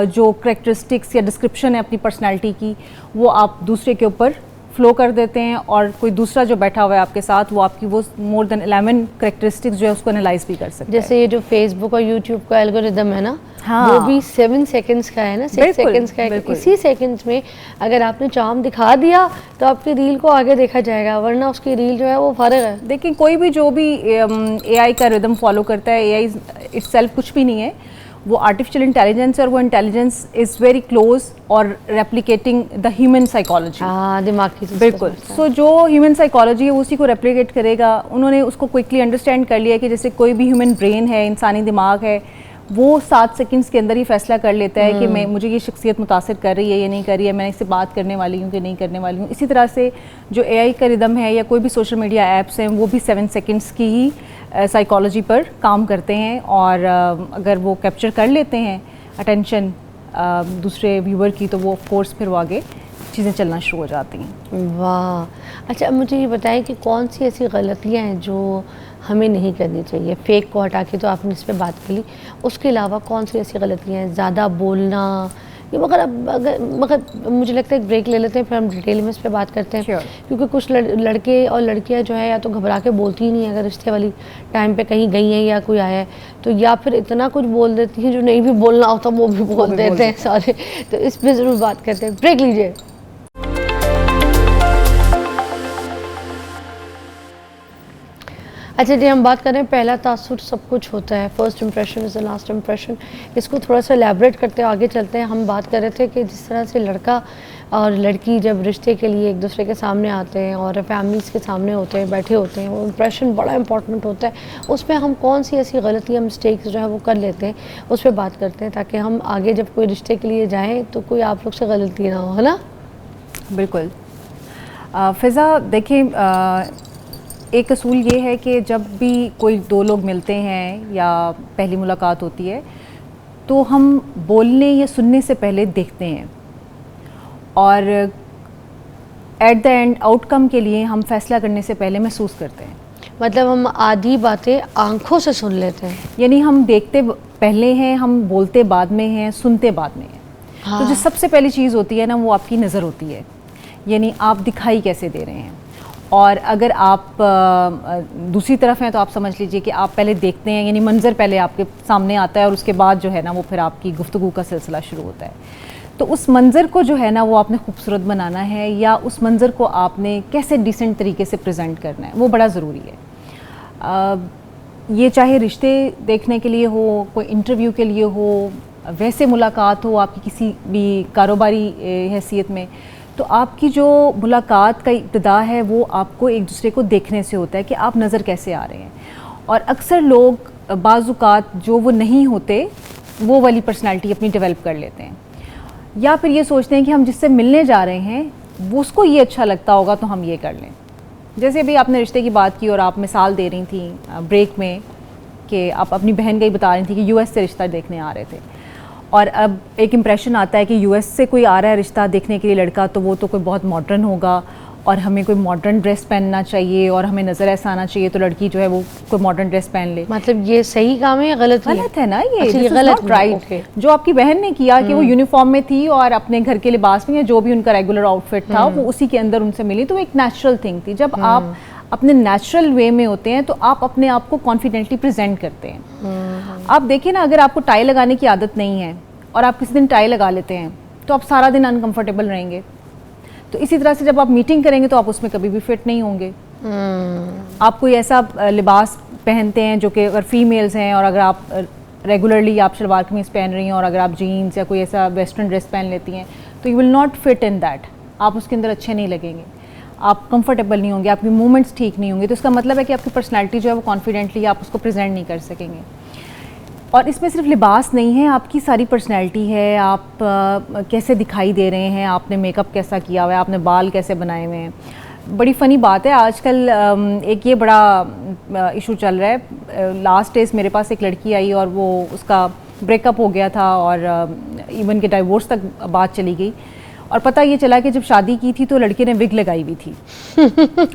जो करेक्टरिस्टिक्स या डिस्क्रिप्शन है अपनी पर्सनालिटी की, वो आप दूसरे के ऊपर फ्लो कर देते हैं, और कोई दूसरा जो बैठा हुआ है आपके साथ वो आपकी वो मोर देन 11 कैरेक्टरिस्टिक्स जो है उसको एनालाइज भी कर सकता है। जैसे ये जो फेसबुक और यूट्यूब का एल्गोरिदम है ना, हाँ। वो भी 7 सेकंड्स का है ना, 6 सेकंड्स का है। इसी सेकंड्स में अगर आपने चार्म दिखा दिया तो आपकी रील को आगे देखा जाएगा, वरना उसकी रील जो है वो फारिग है। देखिए कोई भी जो भी AI का रिदम फॉलो करता है, AI इटसेल्फ कुछ भी नहीं है, वो आर्टिफिशियल इंटेलिजेंस, और वो इंटेलिजेंस इज़ वेरी क्लोज और रेप्लिकेटिंग द ह्यूमन साइकोलॉजी। हाँ, दिमाग की बिल्कुल। सो जो ह्यूमन साइकोलॉजी है उसी को रेप्लिकेट करेगा। उन्होंने उसको क्विकली अंडरस्टैंड कर लिया कि जैसे कोई भी ह्यूमन ब्रेन है, इंसानी दिमाग है, वो 7 सेकंड्स के अंदर ही फैसला कर लेता है कि मैं मुझे ये शख्सियत मुतासिर कर रही है या नहीं कर रही है, मैं इससे बात करने वाली हूँ कि नहीं करने वाली हूँ। इसी तरह से जो AI का रिदम है या कोई भी सोशल मीडिया ऐप्स हैं, वो भी 7 सेकंड्स की ही साइकोलॉजी पर काम करते हैं, और अगर वो कैप्चर कर लेते हैं अटेंशन दूसरे व्यूअर की, तो वो ऑफ कोर्स फिर वो आगे चीज़ें चलना शुरू हो जाती हैं। वाह। अच्छा, मुझे ये बताएं कि कौन सी ऐसी गलतियाँ हैं जो हमें नहीं करनी चाहिए? फेक को हटा के तो आपने इस पर बात कर ली, उसके अलावा कौन सी ऐसी गलतियाँ हैं? ज़्यादा बोलना, ये मगर मुझे लगता है एक ब्रेक ले लेते हैं, फिर हम डिटेल में इस पर बात करते हैं। Sure. क्योंकि कुछ लड़के और लड़कियां जो है या तो घबरा के बोलती ही नहीं है अगर रिश्ते वाली टाइम पे कहीं गई हैं या कोई आया है, तो या फिर इतना कुछ बोल देती हैं जो नहीं भी बोलना होता वो भी बोल देते हैं सारे। तो इस पर ज़रूर बात करते हैं, ब्रेक लीजिए। अच्छा जी, हम बात करें पहला तासुर सब कुछ होता है, first impression is the last impression. इसको थोड़ा सा एलैबोरेट करते आगे चलते हैं। हम बात कर रहे थे कि जिस तरह से लड़का और लड़की जब रिश्ते के लिए एक दूसरे के सामने आते हैं और फैमिलीज़ के सामने होते हैं, बैठे होते हैं, वो इंप्रेशन बड़ा इंपॉर्टेंट होता है। उसमें हम कौन सी ऐसी गलतियाँ, मिस्टेक्स जो है वो कर लेते हैं, उस पर बात करते हैं, ताकि हम आगे जब कोई रिश्ते के लिए जाएँ तो कोई आप लोग से गलती ना हो, है ना? बिल्कुल। फ़िज़ा देखिए, एक असूल ये है कि जब भी कोई दो लोग मिलते हैं या पहली मुलाकात होती है, तो हम बोलने या सुनने से pहले देखते हैं, और एट द एंड आउटकम के लिए हम फैसला करने से पहले महसूस करते हैं। मतलब हम आधी बातें आँखों से सुन लेते हैं, यानी हम देखते पहले हैं, हम बोलते बाद में हैं, सुनते बाद में हैं। हाँ। तो जो सबसे पहली चीज़ होती है ना, वो आपकी नज़र होती है, यानी आप दिखाई कैसे दे रहे हैं। और अगर आप दूसरी तरफ हैं तो आप समझ लीजिए कि आप पहले देखते हैं, यानी मंज़र पहले आपके सामने आता है, और उसके बाद जो है ना वो फिर आपकी गुफ्तगू का सिलसिला शुरू होता है। तो उस मंज़र को जो है ना वो आपने खूबसूरत बनाना है, या उस मंज़र को आपने कैसे डिसेंट तरीके से प्रेजेंट करना है, वो बड़ा ज़रूरी है। ये चाहे रिश्ते देखने के लिए हो, कोई इंटरव्यू के लिए हो, वैसे मुलाकात हो आपकी किसी भी कारोबारी हैसियत में, तो आपकी जो मुलाकात का इब्तिदा है वो आपको एक दूसरे को देखने से होता है कि आप नज़र कैसे आ रहे हैं। और अक्सर लोग बाज़ुकात जो वो नहीं होते वो वाली पर्सनालिटी अपनी डेवलप कर लेते हैं, या फिर ये सोचते हैं कि हम जिससे मिलने जा रहे हैं वो उसको ये अच्छा लगता होगा तो हम ये कर लें। जैसे अभी आपने रिश्ते की बात की और आप मिसाल दे रही थी ब्रेक में कि आप अपनी बहन का ही बता रही थी कि US से रिश्ता देखने आ रहे थे, और अब एक इम्प्रेशन आता है कि US से कोई आ रहा है रिश्ता देखने के लिए लड़का, तो वो तो कोई बहुत मॉडर्न होगा और हमें कोई मॉडर्न ड्रेस पहनना चाहिए और हमें नज़र ऐसा आना चाहिए, तो लड़की जो है वो कोई मॉडर्न ड्रेस पहन ले। मतलब ये सही काम है या गलत है? गलत है ना ये? अच्छा, ये गलत राइट। जो आपकी बहन ने किया कि वो यूनिफॉर्म में थी और अपने घर के लिबास में या जो भी उनका रेगुलर आउटफिट था वो उसी के अंदर उनसे मिली, तो वो एक नेचुरल थिंग थी। जब आप अपने नेचुरल वे में होते हैं तो आप अपने आप को कॉन्फिडेंटली प्रेजेंट करते हैं। आप देखिए ना, अगर आपको टाई लगाने की आदत नहीं है और आप किसी दिन टाई लगा लेते हैं तो आप सारा दिन अनकंफर्टेबल रहेंगे। तो इसी तरह से जब आप मीटिंग करेंगे तो आप उसमें कभी भी फिट नहीं होंगे। आप कोई ऐसा लिबास पहनते हैं जो कि अगर फीमेल्स हैं और अगर आप रेगुलरली आप शलवार कमीज़ पहन रही हैं और अगर आप जीन्स या कोई ऐसा वेस्टर्न ड्रेस पहन लेती हैं तो you will not fit in that. आप उसके अंदर अच्छे नहीं लगेंगे, आप कंफर्टेबल नहीं होंगे, आपकी मूवमेंट्स ठीक नहीं होंगे। तो इसका मतलब है कि आपकी पर्सनैलिटी जो है वो कॉन्फिडेंटली आप उसको प्रेजेंट नहीं कर सकेंगे। और इसमें सिर्फ लिबास नहीं है, आपकी सारी पर्सनैलिटी है। आप कैसे दिखाई दे रहे हैं, आपने मेकअप कैसा किया हुआ है, आपने बाल कैसे बनाए हुए हैं। बड़ी फ़नी बात है, आजकल एक ये बड़ा इशू चल रहा है। लास्ट डेज मेरे पास एक लड़की आई और वो उसका ब्रेकअप हो गया था और इवन के डाइवोर्स तक बात चली गई। और पता ये चला कि जब शादी की थी तो लड़के ने विग लगाई हुई थी।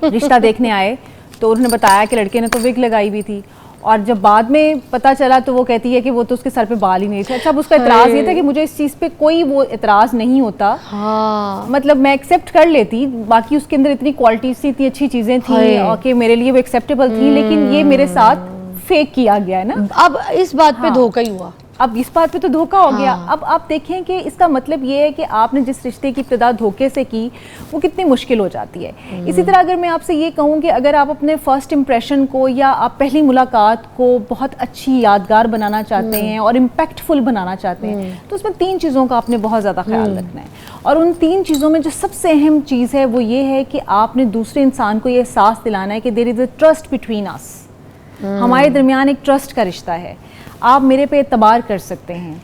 रिश्ता देखने आए तो उन्होंने बताया कि लड़के ने तो विग लगाई हुई थी। और जब बाद में पता चला तो वो कहती है कि वो तो उसके सर पे बाल ही नहीं थे। अच्छा, अब उसका इतराज़ ये था कि मुझे इस चीज़ पे कोई वो इतराज़ नहीं होता। हाँ, मतलब मैं एक्सेप्ट कर लेती, बाकी उसके अंदर इतनी क्वालिटीज थी, इतनी अच्छी चीज़ें थी और कि मेरे लिए वो एक्सेप्टेबल थी, लेकिन ये मेरे साथ फेक किया गया है ना। अब इस बात पे धोखा ही हुआ। अब इस बात पे तो धोखा हो गया। अब आप देखें कि इसका मतलब ये है कि आपने जिस रिश्ते की इब्तिदा धोखे से की वो कितनी मुश्किल हो जाती है। इसी तरह अगर मैं आपसे ये कहूँ कि अगर आप अपने फर्स्ट इम्प्रेशन को या आप पहली मुलाकात को बहुत अच्छी यादगार बनाना चाहते हैं और इम्पैक्टफुल बनाना चाहते हैं तो उसमें 3 चीज़ों का आपने बहुत ज़्यादा ख्याल रखना है। और उन 3 चीज़ों में जो सबसे अहम चीज़ है वो ये है कि आपने दूसरे इंसान को ये एहसास दिलाना है कि there is a trust between us. हमारे दरमियान एक ट्रस्ट का रिश्ता है, आप मेरे पे एतबार कर सकते हैं,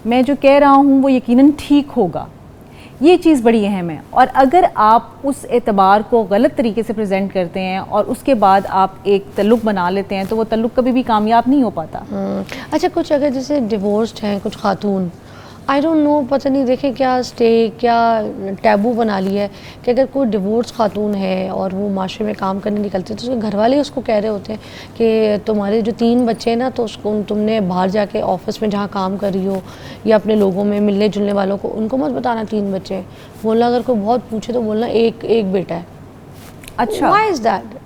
मैं जो कह रहा हूँ वो यकीनन ठीक होगा। ये चीज़ बड़ी अहम है। और अगर आप उस एतबार को गलत तरीके से प्रेजेंट करते हैं और उसके बाद आप एक तल्लुक बना लेते हैं तो वो तल्लुक कभी भी कामयाब नहीं हो पाता। अच्छा, कुछ अगर जैसे डिवोर्स्ड हैं कुछ खातून, आई डोंट नो, पता नहीं देखे क्या क्या टैबू बना लिया है कि अगर कोई डिवोर्स खातून है और वो माशरे में काम करने निकलते हैं तो उसके घर वाले उसको कह रहे होते हैं कि तुम्हारे जो 3 बच्चे हैं ना तो उसको तुमने बाहर जाके ऑफिस में जहाँ काम कर रही हो या अपने लोगों में मिलने जुलने वालों को उनको मत बताना 3 बच्चे हैं। बोलना अगर कोई बहुत पूछे तो बोलना एक बेटा है। अच्छा, व्हाई इज दैट?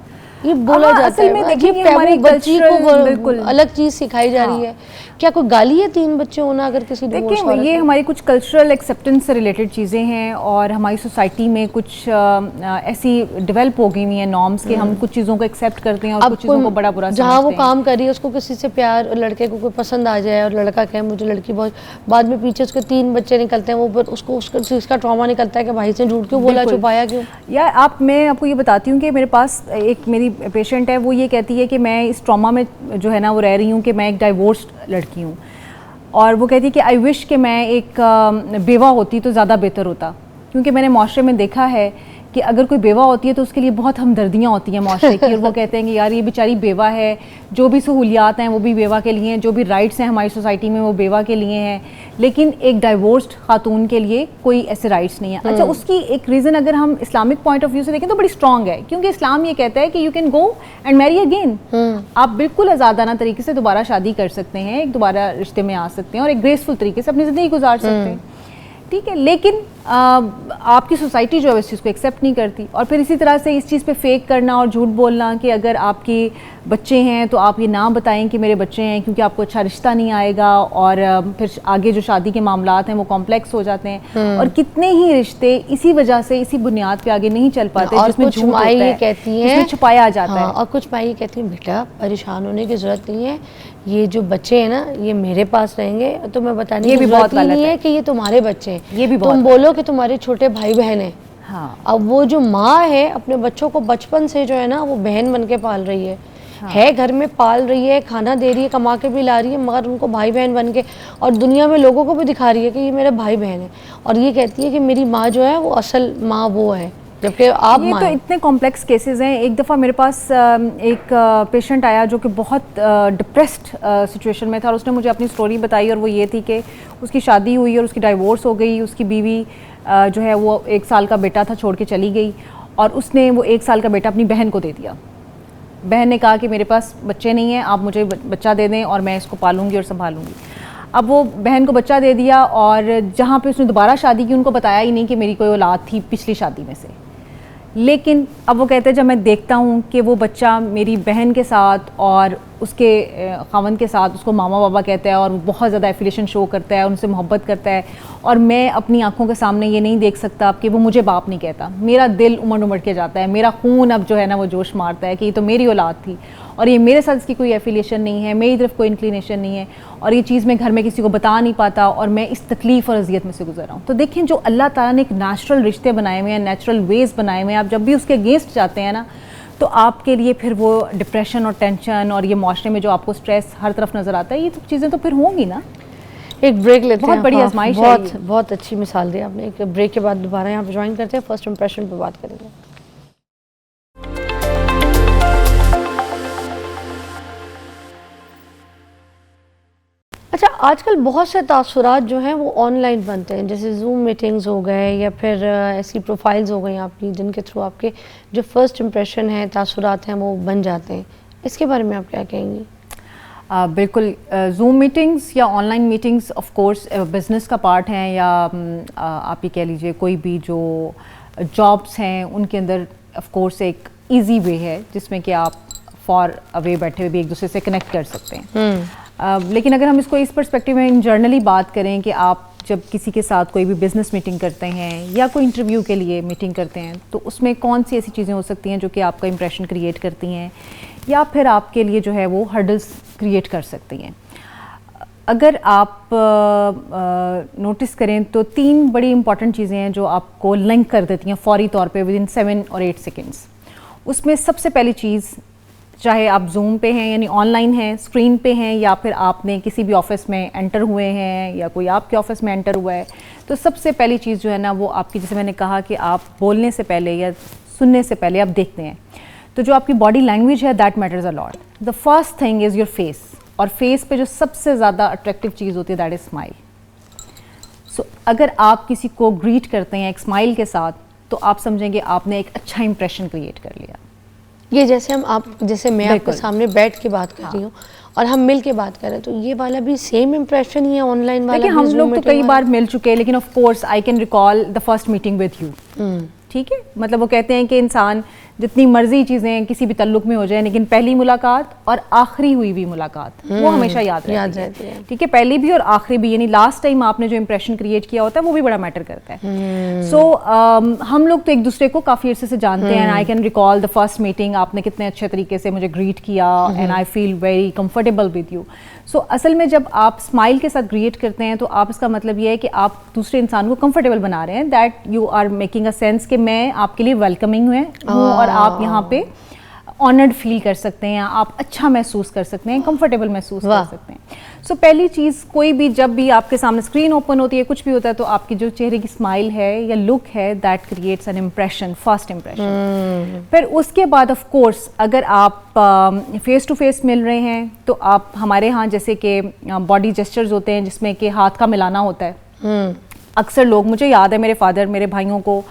ये बोला जाता असल है। में देखिए, देखिए हमारे बच्ची को बिल्कुल अलग चीज़ सिखाई जा रही है। क्या कोई गाली है 3 बच्चे होना अगर किसी डिवोर्स देखिए ये हमारी कुछ कल्चरल एक्सेप्टेंस से रिलेटेड चीज़ें हैं और हमारी सोसाइटी में कुछ ऐसी डेवलप हो गई हुई हैं नॉर्म्स के हम कुछ चीज़ों को एक्सेप्ट करते हैं और कुछ चीज़ों को बड़ा बुरा जहाँ वो समझते हैं। काम कर रही है उसको किसी से प्यार, लड़के को कोई पसंद आ जाए और लड़का कहे मुझे लड़की बहुत, बाद में पीछे उसके 3 बच्चे निकलते हैं, वो उसको उसका चीज़ का ट्रॉमा निकलता है कि भाई से झूठ क्यों बोला, छुपाया क्यों। या मैं आपको ये बताती हूँ कि मेरे पास एक मेरी पेशेंट है, वो ये कहती है कि मैं इस ट्रॉमा में जो है ना वो रह रही हूँ कि मैं एक डाइवोर्स्ड लड़की हूँ और वो कहती है कि आई विश कि मैं एक बेवा होती तो ज़्यादा बेहतर होता, क्योंकि मैंने माशरे में देखा है कि अगर कोई बेवा होती है तो उसके लिए बहुत हमदर्दियाँ होती हैं माशरे की और वो कहते हैं कि यार ये बेचारी बेवा है, जो भी सहूलियात हैं वो भी बेवा के लिए हैं, जो भी राइट्स हैं हमारी सोसाइटी में वो बेवा के लिए हैं, लेकिन एक डाइवोर्स्ड खातून के लिए कोई ऐसे राइट्स नहीं है। अच्छा, उसकी एक रीज़न अगर हम इस्लामिक पॉइंट ऑफ व्यू से देखें तो बड़ी स्ट्रॉन्ग है, क्योंकि इस्लाम ये कहता है कि you can go and marry again. आप बिल्कुल आज़ादाना तरीके से दोबारा शादी कर सकते हैं, एक दोबारा रिश्ते में आ सकते हैं और एक ग्रेसफुल तरीके से अपनी ज़िंदगी गुजार सकते हैं, ठीक है। लेकिन आपकी सोसाइटी जो है इस चीज़ को एक्सेप्ट नहीं करती। और फिर इसी तरह से इस चीज़ पे फेक करना और झूठ बोलना कि अगर आपके बच्चे हैं तो आप ये ना बताएं कि मेरे बच्चे हैं, क्योंकि आपको अच्छा रिश्ता नहीं आएगा और फिर आगे जो शादी के मामलात हैं वो कॉम्प्लेक्स हो जाते हैं और कितने ही रिश्ते इसी वजह से, इसी बुनियाद पे आगे नहीं चल पाते। और जिसमें कुछ माँ ये कहती हैं, छुपाया जाता है। और कुछ माँ ये कहती हैं बेटा परेशान होने की ज़रूरत नहीं है, ये जो बच्चे हैं ना ये मेरे पास रहेंगे, तो मैं बताने की ज़रूरत ही नहीं है कि ये तुम्हारे बच्चे हैं, ये भी तुम बोलो कि तुम्हारे छोटे भाई बहन हैं। हाँ। अब वो जो माँ है अपने बच्चों को बचपन से जो है ना वो बहन बन के पाल रही है। हाँ। है घर में पाल रही है, खाना दे रही है, कमा के भी ला रही है, मगर उनको भाई बहन बन के और दुनिया में लोगों को भी दिखा रही है कि ये मेरे भाई बहन है, और ये कहती है कि मेरी माँ जो है वो असल माँ वो है, जबकि आप ये तो इतने कॉम्प्लेक्स केसेस हैं। एक दफ़ा मेरे पास एक पेशेंट आया जो कि बहुत डिप्रेस्ड सिचुएशन में था और उसने मुझे अपनी स्टोरी बताई और वो ये थी कि उसकी शादी हुई और उसकी डाइवोर्स हो गई, उसकी बीवी जो है वो 1 साल का बेटा था छोड़ के चली गई और उसने वो 1 साल का बेटा अपनी बहन को दे दिया। बहन ने कहा कि मेरे पास बच्चे नहीं हैं, आप मुझे बच्चा दे दें और मैं इसको पालूंगी और संभालूंगी। अब वो बहन को बच्चा दे दिया और जहाँ पे उसने दोबारा शादी की उनको बताया ही नहीं कि मेरी कोई औलाद थी पिछली शादी में से। लेकिन अब वो कहते हैं जब मैं देखता हूँ कि वो बच्चा मेरी बहन के साथ और उसके ख़ावंद के साथ उसको मामा बाबा कहता है और वो बहुत ज़्यादा एफिलिएशन शो करता है, उनसे मोहब्बत करता है, और मैं अपनी आंखों के सामने ये नहीं देख सकता कि वो मुझे बाप नहीं कहता, मेरा दिल उमड़ उमड़ के जाता है, मेरा खून अब जो है ना वो जोश मारता है कि ये तो मेरी औलाद थी और ये मेरे साथ इसकी कोई एफिलिएशन नहीं है, मेरी तरफ कोई इंक्लिनेशन नहीं है और ये चीज़ मैं घर में किसी को बता नहीं पाता और मैं इस तकलीफ़ और अजियत में से गुजर रहा हूँ। तो देखें, जो अल्लाह ताला ने एक नेचुरल रिश्ते बनाए हुए हैं, नेचुरल वेज बनाए हुए हैं, आप जब भी उसके अगेंस्ट जाते हैं ना तो आपके लिए फिर वो डिप्रेशन और टेंशन और ये माशरे में जो आपको स्ट्रेस हर तरफ नज़र आता है, ये सब चीज़ें तो फिर होंगी ना। एक ब्रेक लेते हैं, बहुत बड़ी आजमाइश है। बहुत अच्छी मिसाल दी आपने। एक ब्रेक के बाद दोबारा यहाँ पे ज्वाइन करते हैं, फर्स्ट इंप्रेशन पे बात करेंगे। अच्छा, आजकल बहुत से तासुरात जो हैं वो ऑनलाइन बनते हैं, जैसे जूम मीटिंग्स हो गए या फिर ऐसी प्रोफाइल्स हो गई आपकी जिनके थ्रू आपके जो फर्स्ट इंप्रेशन है, तासुरात हैं वो बन जाते हैं। इसके बारे में आप क्या कहेंगी? बिल्कुल, जूम मीटिंग्स या online meetings of course business का पार्ट हैं, या आप ये कह लीजिए कोई भी जो जॉब्स हैं उनके अंदर ऑफ कोर्स एक इजी वे है जिसमें कि आप फॉर अवे बैठे हुए भी एक दूसरे से कनेक्ट कर सकते हैं। लेकिन अगर हम इसको इस पर्सपेक्टिव में जनरली बात करें कि आप जब किसी के साथ कोई भी बिज़नेस मीटिंग करते हैं या कोई इंटरव्यू के लिए मीटिंग करते हैं, तो उसमें कौन सी ऐसी चीज़ें हो सकती हैं जो कि आपका इंप्रेशन क्रिएट करती हैं या फिर आपके लिए जो है वो हर्डल्स क्रिएट कर सकती हैं। अगर आप नोटिस करें तो 3 बड़ी इंपॉर्टेंट चीज़ें हैं जो आपको लिंक कर देती हैं फौरी तौर पे विद इन 7 और 8 सेकेंड्स। उसमें सबसे पहली चीज़, चाहे आप जूम पे हैं यानी ऑनलाइन हैं, स्क्रीन पे हैं, या फिर आपने किसी भी ऑफिस में एंटर हुए हैं या कोई आपके ऑफिस में एंटर हुआ है, तो सबसे पहली चीज़ जो है ना वो आपकी, जैसे मैंने कहा कि आप बोलने से पहले या सुनने से पहले आप देखते हैं, तो जो आपकी बॉडी लैंग्वेज है that matters a lot. The first thing is your face, और फेस पे जो सबसे ज़्यादा अट्रैक्टिव चीज़ होती है दैट इज़ स्माइल। सो अगर आप किसी को ग्रीट करते हैं एक स्माइल के साथ, तो आप समझेंगे आपने एक अच्छा इंप्रेशन क्रिएट कर लिया। ये जैसे जैसे मैं आपके बिल्कुल। सामने बैठ के बात कर रही हूँ और हम मिल के बात कर रहे हैं, तो ये वाला भी सेम इंप्रेशन ही है ऑनलाइन वाला? देखिए, हम लोग तो कई बार मिल चुके हैं, लेकिन of course I can recall the first meeting with you. ठीक है, मतलब वो कहते हैं कि इंसान जितनी मर्जी चीज़ें किसी भी तल्लुक में हो जाए, लेकिन पहली मुलाकात और आखिरी हुई भी मुलाकात वो हमेशा याद रहती है। ठीक है, पहली भी और आखिरी भी, यानी लास्ट टाइम आपने जो इंप्रेशन क्रिएट किया होता है वो भी बड़ा मैटर करता है। सो हम लोग तो एक दूसरे को काफ़ी अर्से से जानते हैं। I can recall the first meeting, आपने कितने अच्छे तरीके से मुझे ग्रीट किया and I feel very comfortable with you. So असल में जब आप स्माइल के साथ ग्रीट करते हैं तो आप, इसका मतलब ये है कि आप दूसरे इंसान को कंफर्टेबल बना रहे हैं, that you are making a sense कि मैं आपके लिए वेलकमिंग हूँ और आप यहाँ पे ऑनर्ड फील कर सकते हैं, आप अच्छा महसूस कर सकते हैं, कंफर्टेबल महसूस कर सकते हैं। सो पहली चीज़, कोई भी जब भी आपके सामने स्क्रीन ओपन होती है, कुछ भी होता है, तो आपकी जो चेहरे की स्माइल है या लुक है that creates an impression, first impression. फिर उसके बाद ऑफ कोर्स अगर आप फेस टू फेस मिल रहे हैं, तो आप, हमारे यहाँ जैसे कि बॉडी जेस्चर्स होते हैं जिसमें कि हाथ का मिलाना होता है। अक्सर लोग, मुझे याद है मेरे फादर मेरे भाइयों को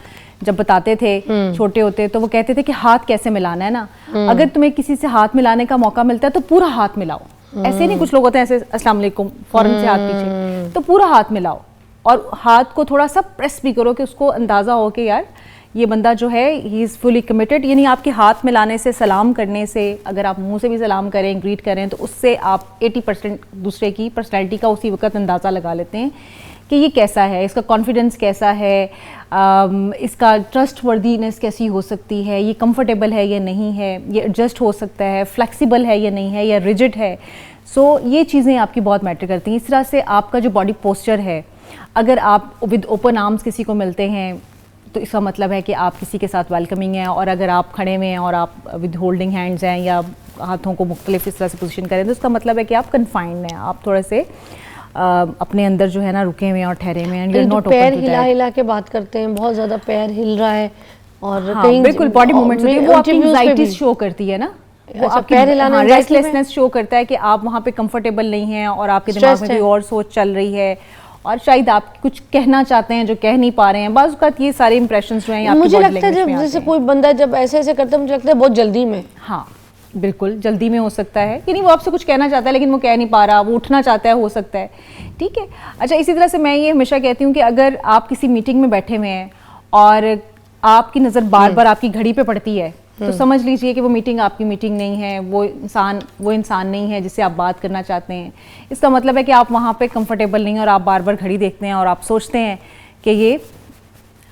जब बताते थे छोटे होते, तो वो कहते थे कि हाथ कैसे मिलाना है ना, अगर तुम्हें किसी से हाथ मिलाने का मौका मिलता है तो पूरा हाथ मिलाओ। ऐसे नहीं, कुछ लोग होते हैं ऐसे अस्सलाम वालेकुम फौरन से हाथ पीछे, तो पूरा हाथ मिलाओ और हाथ को थोड़ा सा प्रेस भी करो कि उसको अंदाजा हो कि यार ये बंदा जो है ही इज़ फुली कमिटेड। यानी आपके हाथ मिलाने से, सलाम करने से, अगर आप मुंह से भी सलाम करें, ग्रीट करें, तो उससे आप 80% दूसरे की पर्सनैलिटी का उसी वक्त अंदाज़ा लगा लेते हैं कि ये कैसा है, इसका कॉन्फिडेंस कैसा है, इसका ट्रस्ट वर्दीनेस कैसी हो सकती है, ये कंफर्टेबल है या नहीं है, ये एडजस्ट हो सकता है, फ्लेक्सिबल है या नहीं है, या रिजिड है। सो ये चीज़ें आपकी बहुत मैटर करती हैं। इस तरह से आपका जो बॉडी पोस्चर है, अगर आप विद ओपन आर्म्स किसी को मिलते हैं तो इसका मतलब है कि आप किसी के साथ वेलकमिंग हैं, और अगर आप खड़े हुए हैं और आप विद होल्डिंग हैंड्स हैं या हाथों को मुख्तलिफ इस तरह से पोजीशन करें, तो इसका मतलब है कि आप कन्फाइंड हैं, आप थोड़े से अपने अंदर जो है ना रुके हुए हैं और ठहरे हुए हैं। तो पैर हिला के बात करते हैं, बहुत ज़्यादा पैर हिल रहा है और हाँ, कहीं बिल्कुल बॉडी मूवमेंट्स होती है, वो आपकी एंजाइटी शो करती है ना, वो आपकी पैर हिलाना, रेस्टलेसनेस शो करता है कि आप वहाँ पे कंफर्टेबल नहीं हैं और आपके दिमाग में कोई और सोच चल रही है, और शायद आप कुछ कहना चाहते हैं जो कह नहीं पा रहे हैं। बाज़ औक़ात ये सारे इंप्रेशंस जो हैं, मुझे लगता है जब जैसे कोई बंदा जब ऐसे ऐसे करता है, मुझे लगता है बहुत जल्दी में, हाँ बिल्कुल जल्दी में हो सकता है, यानी वो आपसे कुछ कहना चाहता है लेकिन वो कह नहीं पा रहा, वो उठना चाहता है, हो सकता है। ठीक है, अच्छा, इसी तरह से मैं ये हमेशा कहती हूँ कि अगर आप किसी मीटिंग में बैठे हुए हैं और आपकी नज़र बार बार आपकी घड़ी पे पड़ती है, तो समझ लीजिए कि वो मीटिंग आपकी मीटिंग नहीं है, वो इंसान नहीं है जिससे आप बात करना चाहते हैं। इसका मतलब है कि आप वहाँ पे कंफर्टेबल नहीं हैं और आप बार बार घड़ी देखते हैं और आप सोचते हैं कि ये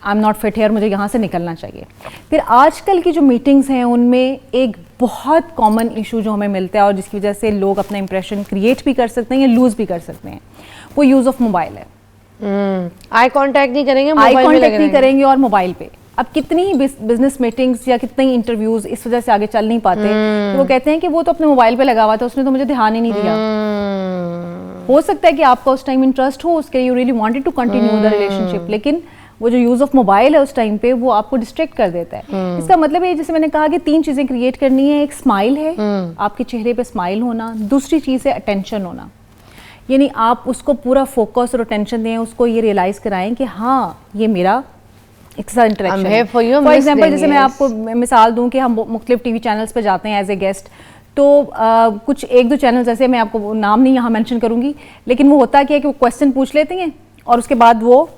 I am not fit here, मुझे यहाँ से निकलना चाहिए। फिर आजकल की जो मीटिंग्स हैं उनमें एक बहुत कॉमन इशू जो हमें मिलता है और जिसकी वजह से लोग अपना इंप्रेशन क्रिएट भी कर सकते हैं या लूज़ भी कर सकते हैं, वो यूज़ ऑफ मोबाइल है। आई कांटेक्ट नहीं करेंगे, आई कांटेक्ट नहीं करेंगे और मोबाइल पे। अब कितनी ही बिजनेस मीटिंग्स या कितने ही इंटरव्यूज इस वजह से आगे चल नहीं पाते, तो वो कहते हैं कि वो तो अपने मोबाइल पे लगा हुआ था, उसने तो मुझे ध्यान ही नहीं दिया। हो सकता है कि आपका उस टाइम इंटरेस्ट हो उसके, you really wanted to continue the relationship, लेकिन वो जो यूज़ ऑफ मोबाइल है उस टाइम पे वो आपको डिस्ट्रैक्ट कर देता है। इसका मतलब है, जैसे मैंने कहा कि 3 चीज़ें क्रिएट करनी है। एक स्माइल है, आपके चेहरे पे स्माइल होना। दूसरी चीज़ है अटेंशन होना, यानी आप उसको पूरा फोकस और अटेंशन दें, उसको ये रियलाइज़ कराएं कि हाँ ये मेरा एक साथ इंटरेक्शन है। फॉर एग्जाम्पल, जैसे मैं आपको मिसाल दूं कि हम मुख्तलिफ टीवी चैनल्स पे जाते हैं एज ए गेस्ट, तो कुछ एक दो चैनल्स ऐसे, मैं आपको नाम नहीं यहाँ मेंशन करूँगी, लेकिन वो होता क्या है कि वो क्वेश्चन पूछ लेते हैं और उसके बाद वो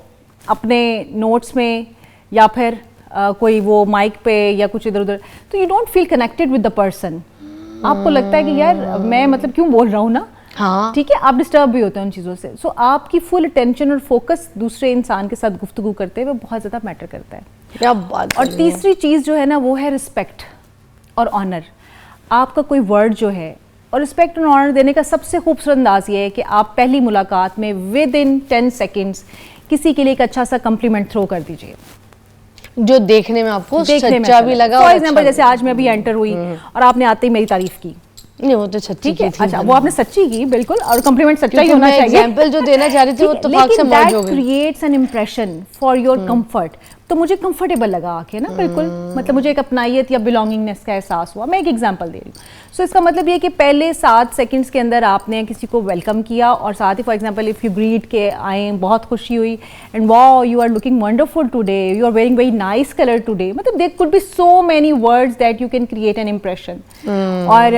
अपने नोट्स में या फिर कोई वो माइक पे या कुछ इधर उधर, तो you don't feel connected with the person. आपको लगता है कि यार मैं मतलब क्यों बोल रहा हूँ ना, हाँ ठीक है, आप डिस्टर्ब भी होते हैं उन चीज़ों से। सो आपकी फुल अटेंशन और फोकस दूसरे इंसान के साथ गुफ्तगू करते हुए बहुत ज़्यादा मैटर करता है। क्या बात और कर रही हैं। तीसरी चीज़ जो है ना वो है रिस्पेक्ट और ऑनर। आपका कोई वर्ड जो है, और रिस्पेक्ट और ऑनर देने का सबसे खूबसूरत अंदाज ये है कि आप पहली मुलाकात में विद इन 10 सेकेंड्स किसी के लिए एक अच्छा सा कम्प्लीमेंट थ्रो कर दीजिए, जो देखने में आपको देखने में सच्चा भी लगा। फॉर और एग्जाम्पल अच्छा जैसे आज मैं अभी एंटर हुई और आपने आते ही मेरी तारीफ की, नहीं वो तो सच्ची ठीक है, की थी। अच्छा वो आपने सच्ची की बिल्कुल, और कम्प्लीमेंट सच्चा ही क्योंकि होना मैं चाहिए। एग्जाम्पल जो देना चाह रही थी वो ठीक है, इत्तेफाक से लेकिन मर्ज हो that गई। creates an impression for your comfort, तो मुझे कंफर्टेबल लगा आके ना, बिल्कुल मतलब मुझे एक अपनाइयत या बिलोंगिंगनेस का एहसास हुआ। मैं एक एग्जांपल दे रही हूँ। सो इसका मतलब ये कि पहले 7 सेकंड्स के अंदर आपने किसी को वेलकम किया, और साथ ही for example if you greet के आए, बहुत खुशी हुई, and wow you are looking wonderful today, you are wearing very nice colour today, मतलब there could be so many words that you can create an impression. और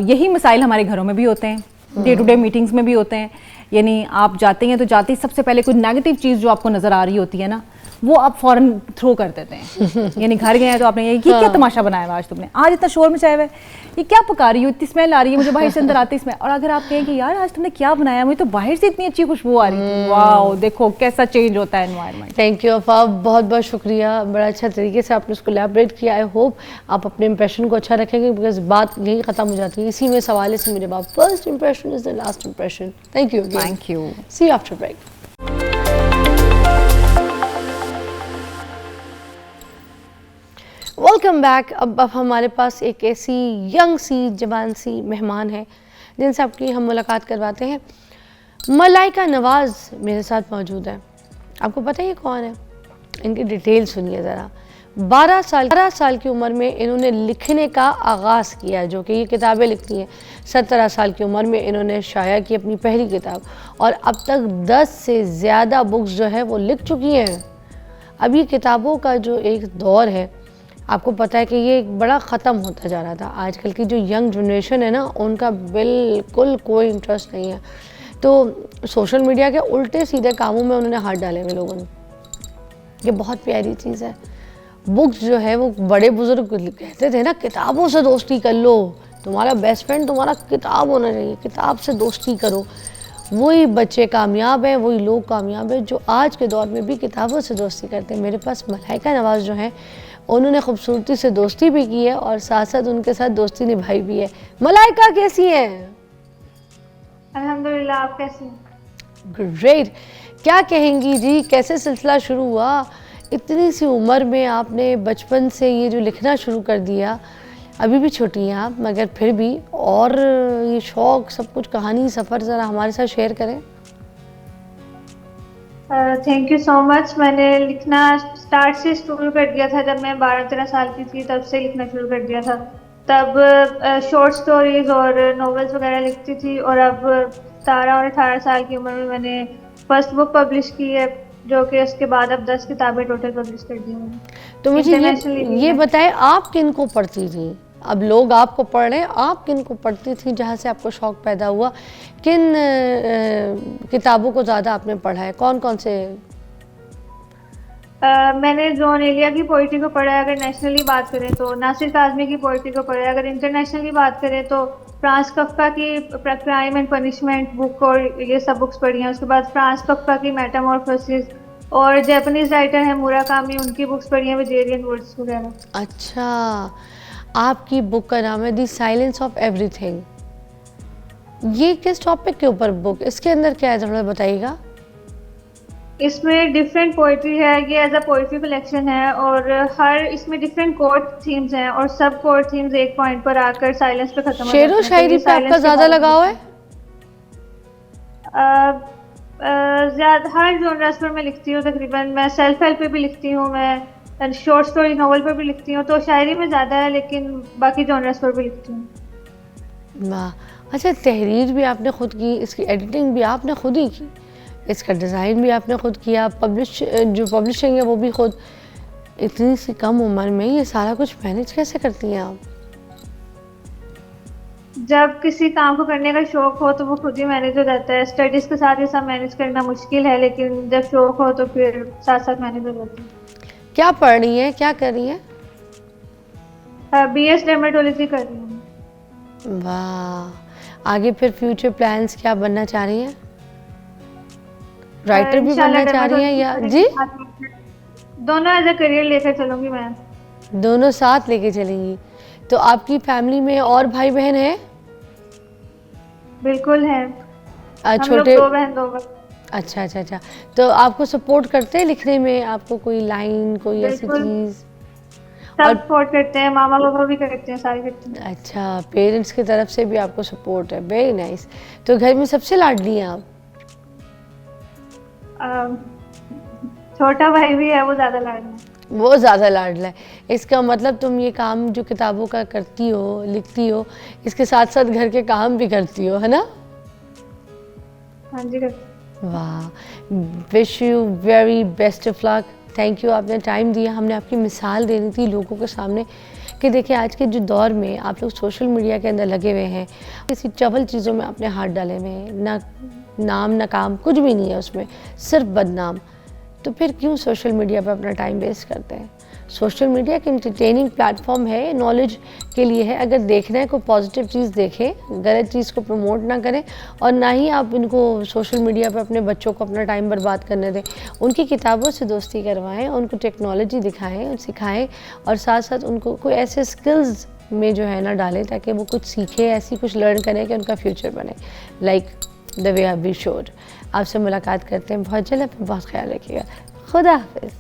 यही missile हमारे घरों में भी होते हैं, डे टू डे मीटिंग्स में भी होते हैं। यानी आप जाते हैं तो जाते ही सबसे पहले कोई नेगेटिव चीज़ जो आपको नज़र आ रही होती है ना, वो आप फौरन थ्रो कर देते हैं। यानी घर गए हैं तो आपने ये क्या तमाशा बनाया हुआ आज तुमने, आज इतना शोर मचाया हुआ है, ये क्या पका रही हो, इतनी स्मेल आ रही है मुझे बाहर से अंदर आती स्मेल। और अगर आप कहें कि यार आज तुमने क्या बनाया, मुझे तो बाहर से इतनी अच्छी खुशबू आ रही थी, वाओ देखो कैसा चेंज होता है एनवायरनमेंट। थैंक यू अफा, बहुत बहुत शुक्रिया, बड़ा अच्छा तरीके से आपने उसको एलैबोरेट किया। आई होप आप अपने इंप्रेशन को अच्छा रखेंगे, बिकॉज बात यही ख़त्म हो जाती है इसी में सवाल से मेरे बाप, first impression is the last impression. Thank you, thank you, see you after break. Welcome back. अब हमारे पास एक ऐसी यंग सी जवान सी मेहमान है जिनसे आपकी हम मुलाकात करवाते हैं। मलाइका नवाज़ मेरे साथ मौजूद है। आपको पता है ये कौन है? इनकी डिटेल सुनिए ज़रा। 12 साल की उम्र में इन्होंने लिखने का आगाज़ किया, जो कि ये किताबें लिखती हैं। 17 साल की उम्र में इन्होंने शाया की अपनी पहली किताब, और अब तक 10 से ज़्यादा बुक्स जो है वो लिख चुकी हैं। अब ये किताबों का जो एक दौर है, आपको पता है कि ये एक बड़ा ख़त्म होता जा रहा था। आजकल की जो यंग जनरेशन है ना, उनका बिल्कुल कोई इंटरेस्ट नहीं है। तो सोशल मीडिया के उल्टे सीधे कामों में उन्होंने हाथ डाले हुए लोगों ने। ये बहुत प्यारी चीज़ है। बुक्स जो है वो बड़े बुजुर्ग कहते थे ना, किताबों से दोस्ती कर लो, तुम्हारा बेस्ट फ्रेंड तुम्हारा किताब होना चाहिए, किताब से दोस्ती करो। वही बच्चे कामयाब हैं, वही लोग कामयाब हैं जो आज के दौर में भी किताबों से दोस्ती करते हैं। मेरे पास मलाइका नवाज़ जो हैं, उन्होंने खूबसूरती से दोस्ती भी की है और साथ साथ उनके साथ दोस्ती निभाई भी है। मलाइका कैसी हैं? अल्हम्दुलिल्लाह, आप कैसी हैं? ग्रेट। क्या कहेंगी जी, कैसे सिलसिला शुरू हुआ? इतनी सी उम्र में आपने बचपन से ये जो लिखना शुरू कर दिया, अभी भी छोटी हैं आप मगर फिर भी, और ये शौक़ सब कुछ, कहानी सफ़र ज़रा हमारे साथ शेयर करें। Thank you so much. मैंने लिखना स्टार्ट से शुरू कर दिया था जब मैं 12-13 साल की थी, तब से लिखना शुरू कर दिया था। तब शॉर्ट स्टोरीज और नॉवेल्स वगैरह लिखती थी, और अब 17 और 18 साल की उम्र में मैंने फर्स्ट बुक पब्लिश की है, जो कि उसके बाद अब 10 किताबें टोटल पब्लिश कर दी मैंने। तो मुझे ये बताएं, आप किन को पढ़ती थी? अब लोग आपको पढ़ रहे हैं, आप किन को पढ़ती थी जहाँ से आपको शौक़ पैदा हुआ? किन किताबों को ज़्यादा आपने पढ़ा है? कौन कौन से? मैंने जॉन एलिया की पोइट्री को पढ़ा है, अगर नेशनली बात करें तो। नासिर काज़मी की पोइट्री को पढ़ा है। अगर इंटरनेशनली बात करें तो फ्रांस कफ्का की क्राइम एंड पनिशमेंट बुक और ये सब बुक्स पढ़ी हैं। उसके बाद फ्रांस कफ्का की मेटामॉर्फोसिस, और जापानीज राइटर है मुराकामी, उनकी बुक्स पढ़ी हैं, वेजिटेरियन वर्ड्स वगैरह। अच्छा, आपकी बुक का नाम है द साइलेंस ऑफ एवरीथिंग। ये किस टॉपिक के ऊपर बुक? इसके अंदर क्या है, थोड़ा बताइएगा। इसमें डिफरेंट पोइट्री है, ये एज अ पोइट्री कलेक्शन है, और हर इसमें डिफरेंट कोर थीम्स हैं, और सब कोर थीम्स एक पॉइंट पर आकर साइलेंस पे खत्म हो जाते हैं। शेरो शायरी पे आपका ज़्यादा लगाव है? ज़्यादा हर जॉनर्स पर मैं लिखती हूँ तकरीबन। मैं सेल्फ हेल्प पे भी लिखती हूँ, मैं शॉर्ट स्टोरी नॉवल पर भी लिखती हूँ, तो शायरी में ज़्यादा है, लेकिन बाकी जॉनर्स पर भी लिखती हूँ। वाह, अच्छा, तहरीर भी आपने खुद की, इसकी एडिटिंग भी आपने खुद ही की, इसका डिज़ाइन भी आपने खुद किया, जो पब्लिशिंग है वो भी खुद। इतनी सी कम उम्र में ये सारा कुछ मैनेज कैसे करती हैं आप? जब किसी काम को करने का शौक हो तो वो खुद ही मैनेज हो जाता है। स्टडीज के साथ ये सब मैनेज करना मुश्किल है, लेकिन जब शौक हो तो फिर साथ साथ मैनेज हो जाता है। क्या पढ़ रही हैं, क्या कर रही हैं? BS डर्मेटोलॉजी कर रही हूँ। वाह, आगे फिर फ्यूचर प्लान्स क्या बनना चाह रही हैं? राइटर भी इंशाल्लाह बनना चाह रही हैं या dermatology जी? दोनों एज अ करियर लेकर चलूंगी मैं। दोनों साथ लेके चलेंगी। तो आपकी फैमिली में और भाई बहन है? बिल्कुल है, हम लोग छोटे? 2 बहन 2 भाई। अच्छा अच्छा अच्छा। तो आपको सपोर्ट करते हैं लिखने में? आपको कोई लाइन, कोई ऐसी बिल्कुल। चीज़? सब सपोर्ट करते हैं, मामा पापा भी करते हैं, सारे करते हैं। अच्छा, पेरेंट्स की तरफ से भी आपको सपोर्ट है, वेरी नाइस। तो घर में सबसे लाडली हैं आप? छोटा भाई भी है, वो ज्यादा लाडला है। वो ज़्यादा लाडला है। इसका मतलब तुम ये काम जो किताबों का करती हो, लिखती हो, इसके साथ साथ घर के काम भी करती हो, है ना? हाँ जी करते हैं। वाह, wish you very best of luck. Thank you, आपने टाइम दिया। हमने आपकी मिसाल देनी थी लोगों के सामने कि देखिए आज के जो दौर में आप लोग सोशल मीडिया के अंदर लगे हुए हैं, किसी चवल चीज़ों में अपने हाथ डाले हुए हैं, ना नाम ना काम, कुछ भी नहीं है उसमें, सिर्फ बदनाम। तो फिर क्यों सोशल मीडिया पर अपना टाइम वेस्ट करते हैं? सोशल मीडिया एक इंटरटेनिंग प्लेटफॉर्म है, नॉलेज के लिए है। अगर देखना है कोई पॉजिटिव चीज़ देखें, गलत चीज़ को प्रमोट ना करें, और ना ही आप इनको सोशल मीडिया पर अपने बच्चों को अपना टाइम बर्बाद करने दें। उनकी किताबों से दोस्ती करवाएं, उनको टेक्नोलॉजी दिखाएं, सिखाएं, और साथ साथ उनको कोई ऐसे स्किल्स में जो है ना डालें ताकि वो कुछ सीखे, ऐसी कुछ लर्न करें कि उनका फ्यूचर बने, like the way we showed. आपसे मुलाकात करते हैं बहुत जल्द। अपना बहुत ख्याल रखिएगा। खुदा हाफिज़।